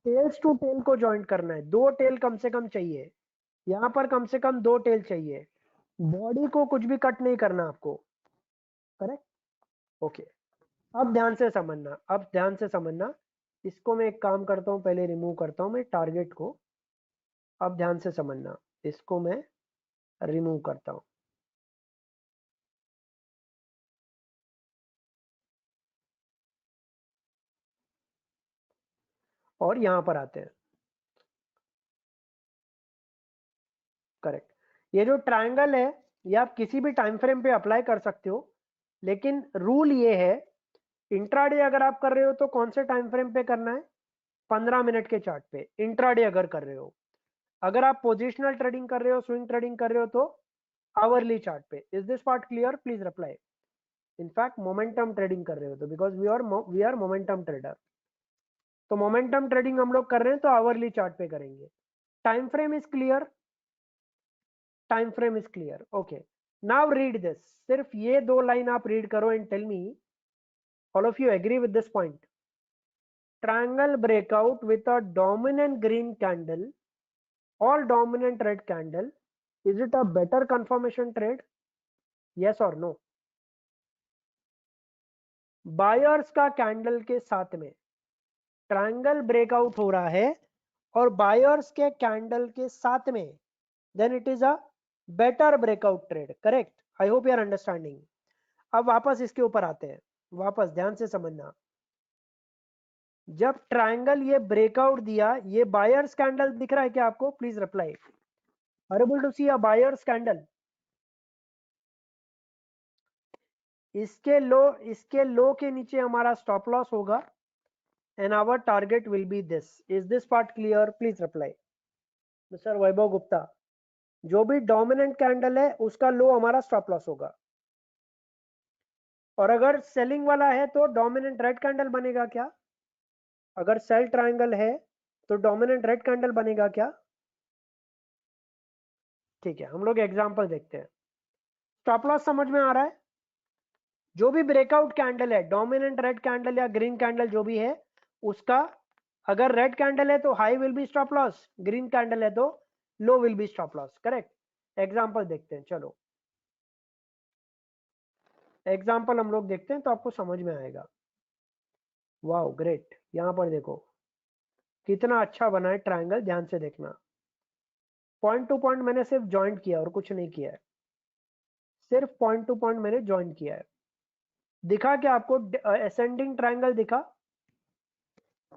टेल्स टू टेल को ज्वाइन करना है, 2 टेल कम से कम चाहिए, यहाँ पर कम से कम 2 टेल चाहिए, बॉडी को कुछ भी कट नहीं करना आपको, करेक्ट। ओके, अब ध्यान से समझना, अब ध्यान से समझना। इसको मैं एक काम करता हूं, पहले रिमूव करता हूं मैं टारगेट को। अब ध्यान से समझना, इसको मैं रिमूव करता हूं। और यहां पर आते हैं, करेक्ट। ये जो ट्रायंगल है ये आप किसी भी टाइम फ्रेम पे अप्लाई कर सकते हो, लेकिन रूल ये है, इंट्राडे अगर आप कर रहे हो तो कौन से टाइम फ्रेम पे करना है? 15 मिनट के चार्ट पे इंट्राडे अगर कर रहे हो। अगर आप पोजिशनल ट्रेडिंग कर रहे हो, स्विंग ट्रेडिंग कर रहे हो तो आवरली चार्ट पे। Is this part clear? Please reply. In fact momentum trading कर रहे हो तो, because we are momentum trader, तो मोमेंटम ट्रेडिंग हम लोग कर रहे हैं तो आवरली चार्ट पे करेंगे। Time frame is clear? Time frame is clear, okay. Now read this, सिर्फ ये 2 लाइन आप रीड करो and tell me, all of you agree with this point? triangle breakout with a dominant green candle or dominant red candle, is it a better confirmation trade? Yes or no? Buyers का कैंडल के साथ में ट्रायंगल ब्रेकआउट हो रहा है और बायर्स के कैंडल के साथ में, then it is a better breakout trade, correct. I hope you are understanding. अब वापस इसके ऊपर आते हैं, वापस ध्यान से समझना। जब ट्रायंगल ये ब्रेकआउट दिया, ये बायर्स कैंडल दिख रहा है क्या आपको? Please reply. Are able to see a buyers candle? इसके लो के नीचे हमारा स्टॉप लॉस होगा and our target will be this. Is this part clear? Please reply mister Vaibhav Gupta. जो भी डोमिनेंट कैंडल है उसका लो हमारा स्टॉप लॉस होगा, और अगर सेलिंग वाला है तो डोमिनेंट रेड कैंडल बनेगा क्या? अगर सेल ट्रायंगल है तो डोमिनेंट रेड कैंडल बनेगा क्या? ठीक है, हम लोग एग्जांपल देखते हैं। स्टॉप लॉस समझ में आ रहा है? जो भी ब्रेकआउट कैंडल है, डोमिनेंट रेड कैंडल या ग्रीन कैंडल जो भी है उसका, अगर रेड कैंडल है तो high will be stop loss, green candle है तो low will be stop loss, correct. Example देखते हैं, चलो एग्जांपल हम लोग देखते हैं तो आपको समझ में आएगा। वाओ ग्रेट, यहां पर देखो कितना अच्छा बना है ट्रायंगल, ध्यान से देखना। पॉइंट टू पॉइंट मैंने सिर्फ ज्वाइंट किया और कुछ नहीं किया है, सिर्फ पॉइंट टू पॉइंट मैंने ज्वाइन किया है। दिखा क्या आपको? असेंडिंग ट्रायंगल दिखा?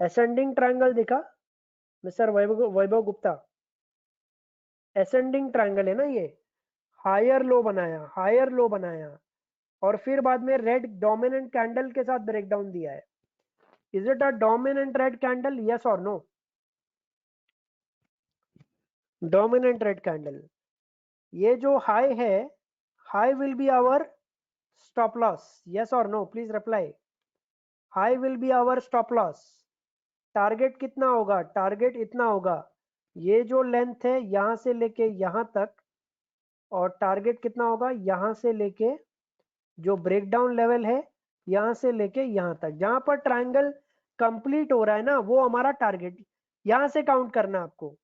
असेंडिंग ट्रायंगल दिखा mister Vaibhav Gupta? Ascending triangle है ना ये। हायर लो बनाया, हायर लो बनाया, और फिर बाद में रेड डोमिनेंट कैंडल के साथ ब्रेकडाउन दिया है। Is it a dominant red candle? Yes और नो? Dominant red candle. ये जो हाई है, high will be our stop loss, yes और no? Please reply. High will be our stop loss. Target कितना होगा? टारगेट इतना होगा, ये जो लेंथ है यहां से लेके यहां तक, और टारगेट कितना होगा यहां से लेके जो ब्रेकडाउन लेवल है यहां से लेके यहां तक, जहां पर ट्रायंगल कंप्लीट हो रहा है ना, वो हमारा टारगेट। यहां से काउंट करना है आपको,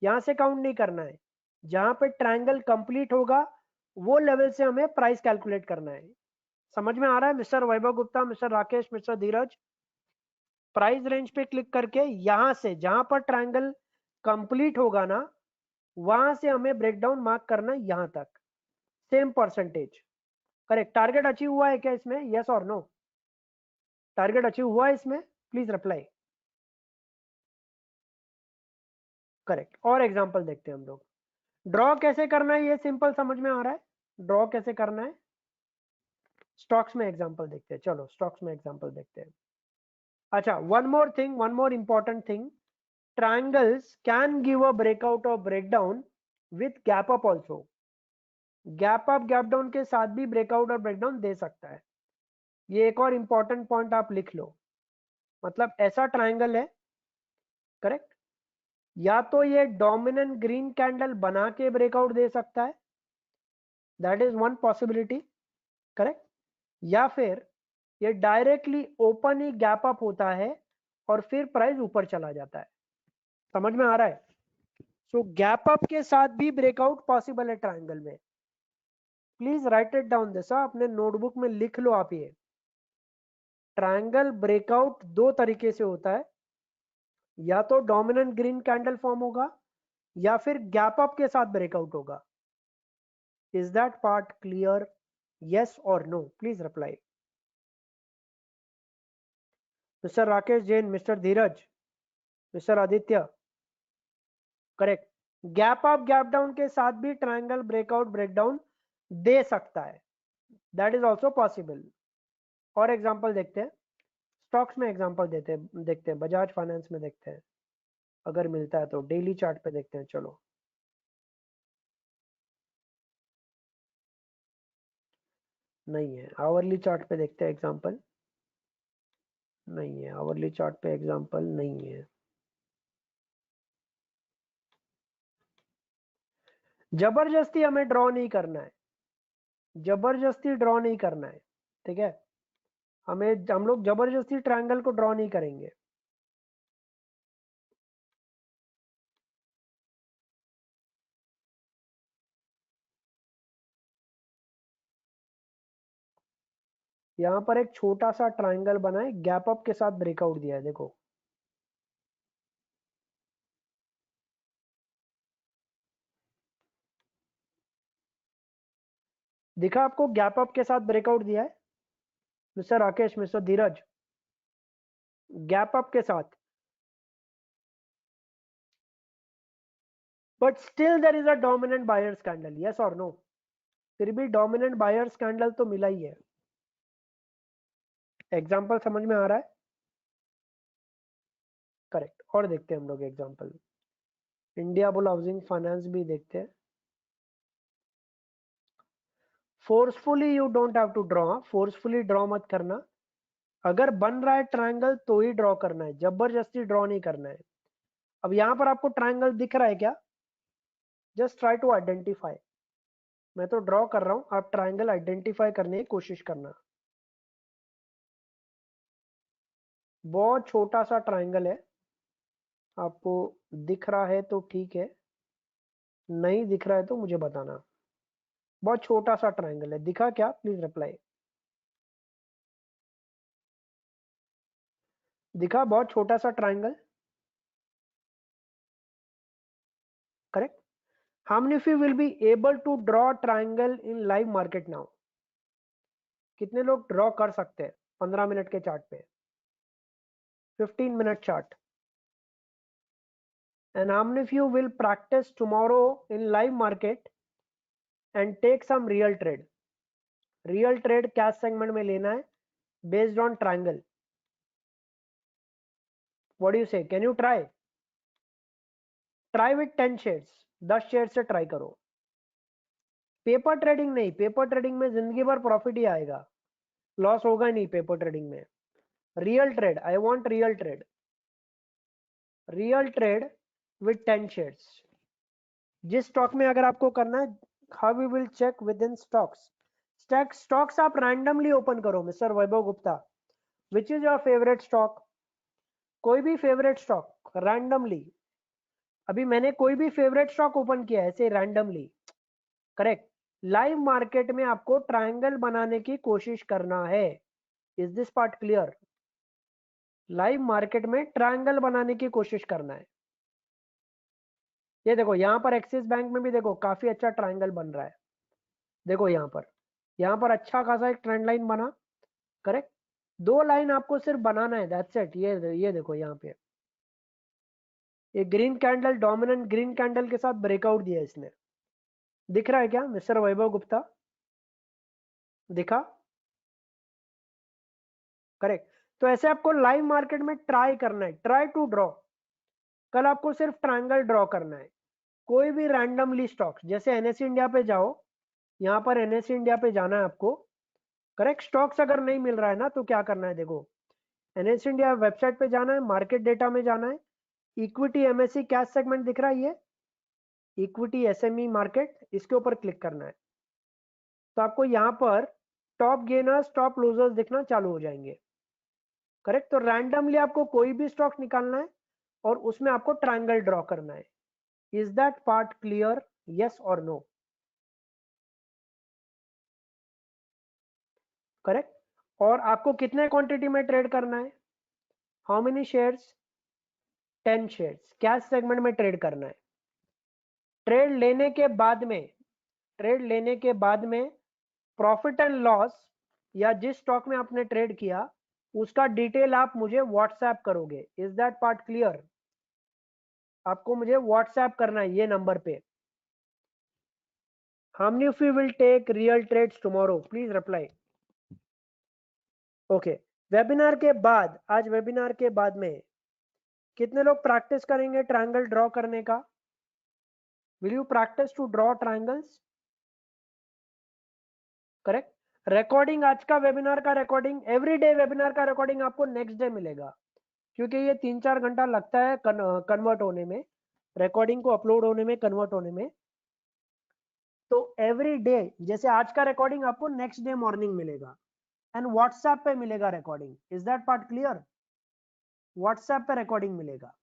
यहां से काउंट नहीं करना है। जहां पे ट्रायंगल कंप्लीट होगा वो लेवल से हमें प्राइस कैलकुलेट करना है। समझ में आ रहा है mister Vaibhav Gupta, mister Rakesh, mister धीरज? प्राइस रेंज पे क्लिक करके यहां से जहां पर ट्रायंगल कंप्लीट होगा ना, वहां से हमें ब्रेकडाउन मार्क करना है यहां तक, same percentage, correct. Target achieve हुआ है क्या इसमें? यस और नो? टारगेट अचीव हुआ है इसमें? Please reply. करेक्ट। और एग्जांपल देखते हैं हम लोग। ड्रॉ कैसे करना है ये सिंपल समझ में आ रहा है? ड्रॉ कैसे करना है? स्टॉक्स में एग्जांपल देखते हैं, चलो स्टॉक्स में एग्जांपल देखते हैं। अच्छा, one more thing, one more important thing, triangles can give a breakout or breakdown with gap up also। Gap up gap down के साथ भी ब्रेकआउट और ब्रेकडाउन दे सकता है। ये एक और इंपॉर्टेंट पॉइंट आप लिख लो। मतलब ऐसा ट्रायंगल है, करेक्ट। या तो ये डोमिनेंट ग्रीन कैंडल बना के ब्रेकआउट दे सकता है, that is one possibility, correct. या फिर ये डायरेक्टली ओपन ही गैप अप होता है और फिर प्राइस ऊपर चला जाता है। समझ में आ रहा है? सो गैप अप के साथ भी ब्रेकआउट पॉसिबल है ट्रायंगल में। Please right it down this, अपने नोटबुक में लिख लो आप। ये ट्रायंगल ब्रेकआउट दो तरीके से होता है, या तो डोमिनेंट ग्रीन कैंडल फॉर्म होगा या फिर गैप अप के साथ ब्रेकआउट होगा। Is that part clear? yes or no, please reply. Mr. Rakesh Jain, Mr. Dheeraj, Mr. Aditya, correct. Gap up gap down के साथ भी ट्रायंगल ब्रेकआउट ब्रेकडाउन दे सकता है, दैट इज ऑल्सो पॉसिबल। और एग्जांपल देखते हैं, स्टॉक्स में एग्जांपल देखते हैं, बजाज फाइनेंस में देखते हैं, अगर मिलता है तो। डेली चार्ट पे देखते हैं, चलो। नहीं है। आवरली चार्ट पे देखते हैं एग्जांपल, नहीं है। आवरली चार्ट पे एग्जांपल नहीं है। जबरदस्ती हमें ड्रॉ नहीं करना है, जबरदस्ती ड्रॉ नहीं करना है, ठीक है। हम लोग जबरदस्ती ट्रायंगल को ड्रॉ नहीं करेंगे। यहां पर एक छोटा सा ट्रायंगल बना है, गैप अप के साथ ब्रेकआउट दिया है, देखो। दिखा आपको? गैप अप के साथ ब्रेकआउट दिया है mister Rakesh, mister Dheeraj, gap up के साथ। But still there is a dominant buyers candle, yes और नो? फिर भी डोमिनेंट बायर्स कैंडल तो मिला ही है। एग्जांपल समझ में आ रहा है? करेक्ट। और देखते हैं हम लोग example, India bull housing finance भी देखते हैं। Forcefully you don't have to draw, forcefully draw मत करना। अगर बन रहा है ट्रायंगल तो ही ड्रॉ करना है, जबरदस्ती ड्रॉ नहीं करना है। अब यहां पर आपको ट्रायंगल दिख रहा है क्या? Just try to identify. मैं तो ड्रॉ कर रहा हूं, आप ट्रायंगल आइडेंटिफाई करने की कोशिश करना। बहुत छोटा सा ट्रायंगल है, आपको दिख रहा है तो ठीक है, नहीं दिख रहा है तो मुझे बताना। बहुत छोटा सा ट्रायंगल है, दिखा क्या? Please reply. दिखा? बहुत छोटा सा triangle, correct. How many of you will be able to draw triangle in live market now? कितने लोग ड्रॉ कर सकते हैं 15 मिनट के चार्ट पे, 15 minute chart? And how many of you will practice tomorrow in live market and take some real trade? Real trade cash segment में लेना है based on triangle. What do you say? Can you try? Try with 10 shares. 10 share से ट्राई करो। पेपर ट्रेडिंग नहीं, पेपर ट्रेडिंग में जिंदगी भर प्रॉफिट ही आएगा, लॉस होगा ही नहीं पेपर ट्रेडिंग में। Real trade, I want real trade, real trade with 10 shares. जिस स्टॉक में अगर आपको करना है, how we will check with in stocks? Stocks आप रैंडमली ओपन करो। Mister Vaibhav Gupta, which is your favourite stock? कोई भी फेवरेट स्टॉक रैंडमली। अभी मैंने कोई भी फेवरेट स्टॉक ओपन किया है ऐसे रैंडमली, करेक्ट। लाइव मार्केट में आपको ट्रायंगल बनाने की कोशिश करना है। Is this part clear? Live market में ट्रायंगल बनाने की कोशिश करना है। ये देखो, यहां पर एक्सिस बैंक में भी देखो काफी अच्छा ट्रायंगल बन रहा है। देखो यहां पर अच्छा खासा एक ट्रेंड लाइन बना, करेक्ट। दो लाइन आपको सिर्फ बनाना है, दैट्स इट। ये देखो यहाँ पे ये green candle, dominant green candle के साथ ब्रेकआउट दिया इसने। दिख रहा है क्या मिस्टर वैभव गुप्ता? दिखा? करेक्ट। तो ऐसे आपको लाइव मार्केट में ट्राई करना है, ट्राई टू ड्रॉ। कल आपको सिर्फ ट्रायंगल ड्रॉ करना है, कोई भी रैंडमली स्टॉक्स। जैसे एनएससी इंडिया पे जाओ, यहाँ पर एनएससी इंडिया पे जाना है आपको, करेक्ट। स्टॉक्स अगर नहीं मिल रहा है ना तो क्या करना है, देखो एनएससी इंडिया वेबसाइट पे जाना है, मार्केट डेटा में जाना है, इक्विटी एमएससी कैश सेगमेंट दिख रहा है, ये इक्विटी एसएमई मार्केट, इसके ऊपर क्लिक करना है तो आपको यहाँ पर टॉप गेनर्स टॉप लूजर्स दिखना चालू हो जाएंगे। करेक्ट। तो रैंडमली आपको कोई भी स्टॉक निकालना है और उसमें आपको ट्रायंगल ड्रॉ करना है। Is that part clear? Yes और नो? करेक्ट। और आपको कितने क्वांटिटी में ट्रेड करना है? How many shares? 10 shares cash segment में ट्रेड करना है। ट्रेड लेने के बाद में प्रॉफिट एंड लॉस या जिस स्टॉक में आपने ट्रेड किया उसका डिटेल आप मुझे व्हाट्सएप करोगे। Is that part clear? आपको मुझे व्हाट्सएप करना है ये नंबर पे। How many of you will take real trades tomorrow? Please reply. Okay. Webinar के बाद, आज वेबिनार के बाद में कितने लोग प्रैक्टिस करेंगे ट्रायंगल ड्रॉ करने का? Will you practice to draw triangles? Correct. Recording, आज का वेबिनार का रिकॉर्डिंग, एवरीडे वेबिनार का रिकॉर्डिंग आपको नेक्स्ट डे मिलेगा, क्योंकि ये 3-4 घंटा लगता है कन्वर्ट होने में, रिकॉर्डिंग को अपलोड होने में, कन्वर्ट होने में। तो एवरी डे, जैसे आज का रिकॉर्डिंग आपको नेक्स्ट डे मॉर्निंग मिलेगा एंड व्हाट्सएप पे मिलेगा recording. Is that part clear? WhatsApp पे रिकॉर्डिंग मिलेगा।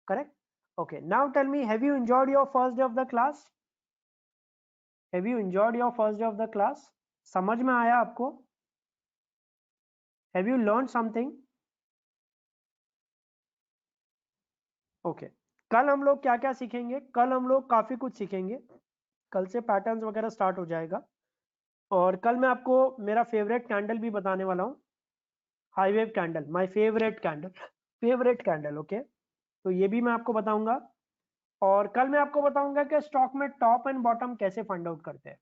Correct. Okay, now tell me, have you enjoyed your first day of the class? Have you enjoyed your first day of the class? समझ में आया आपको? Have you learn something? Okay, कल हम लोग क्या क्या सीखेंगे? कल हम लोग काफी कुछ सीखेंगे। कल से पैटर्न्स वगैरह स्टार्ट हो जाएगा और कल मैं आपको मेरा फेवरेट कैंडल भी बताने वाला हूँ। High wave candle, my favourite candle. Okay, तो ये भी मैं आपको बताऊंगा। और कल मैं आपको बताऊंगा कि स्टॉक में टॉप एंड बॉटम कैसे फाइंड आउट करते हैं।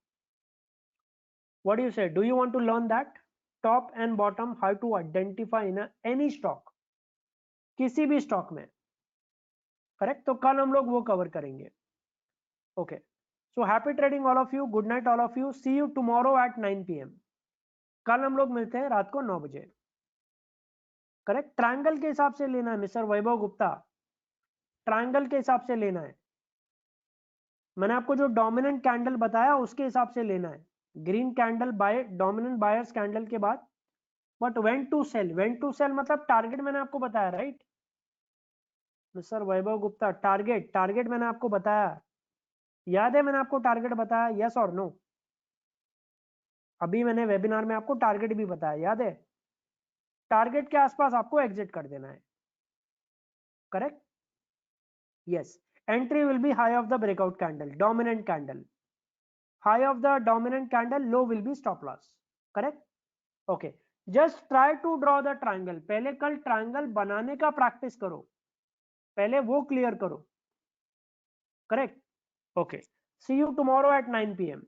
What you say? Do you want to learn that? Top and bottom, how to identify in any stock, किसी भी स्टॉक में। करेक्ट। तो कल हम लोग वो कवर करेंगे। Okay, so happy trading all of you, good night all of you, see you tomorrow at 9 PM। कल हम लोग मिलते हैं रात को 9 बजे। करेक्ट। ट्रायंगल के हिसाब से लेना है मिस्टर वैभव गुप्ता, ट्रायंगल के हिसाब से लेना है। मैंने आपको जो डोमिनेंट कैंडल बताया उसके हिसाब से लेना है। Green candle buy dominant buyers candle के बाद, बट व्हेन टू सेल, मतलब टारगेट मैंने आपको बताया, right mister Vaibhav Gupta? Target मैंने आपको बताया, याद है? मैंने आपको टारगेट बताया, यस और नो? अभी मैंने वेबिनार में आपको टारगेट भी बताया, याद है? टारगेट के आसपास आपको एग्जिट कर देना है। Correct. Yes, entry will be high of the breakout candle, dominant candle. High of the dominant candle, low will be stop loss. Correct? Okay. Just try to draw the triangle. पहले कल ट्रायंगल बनाने का प्रैक्टिस करो, पहले वो क्लियर करो। Correct. Okay, see you tomorrow at 9 PM.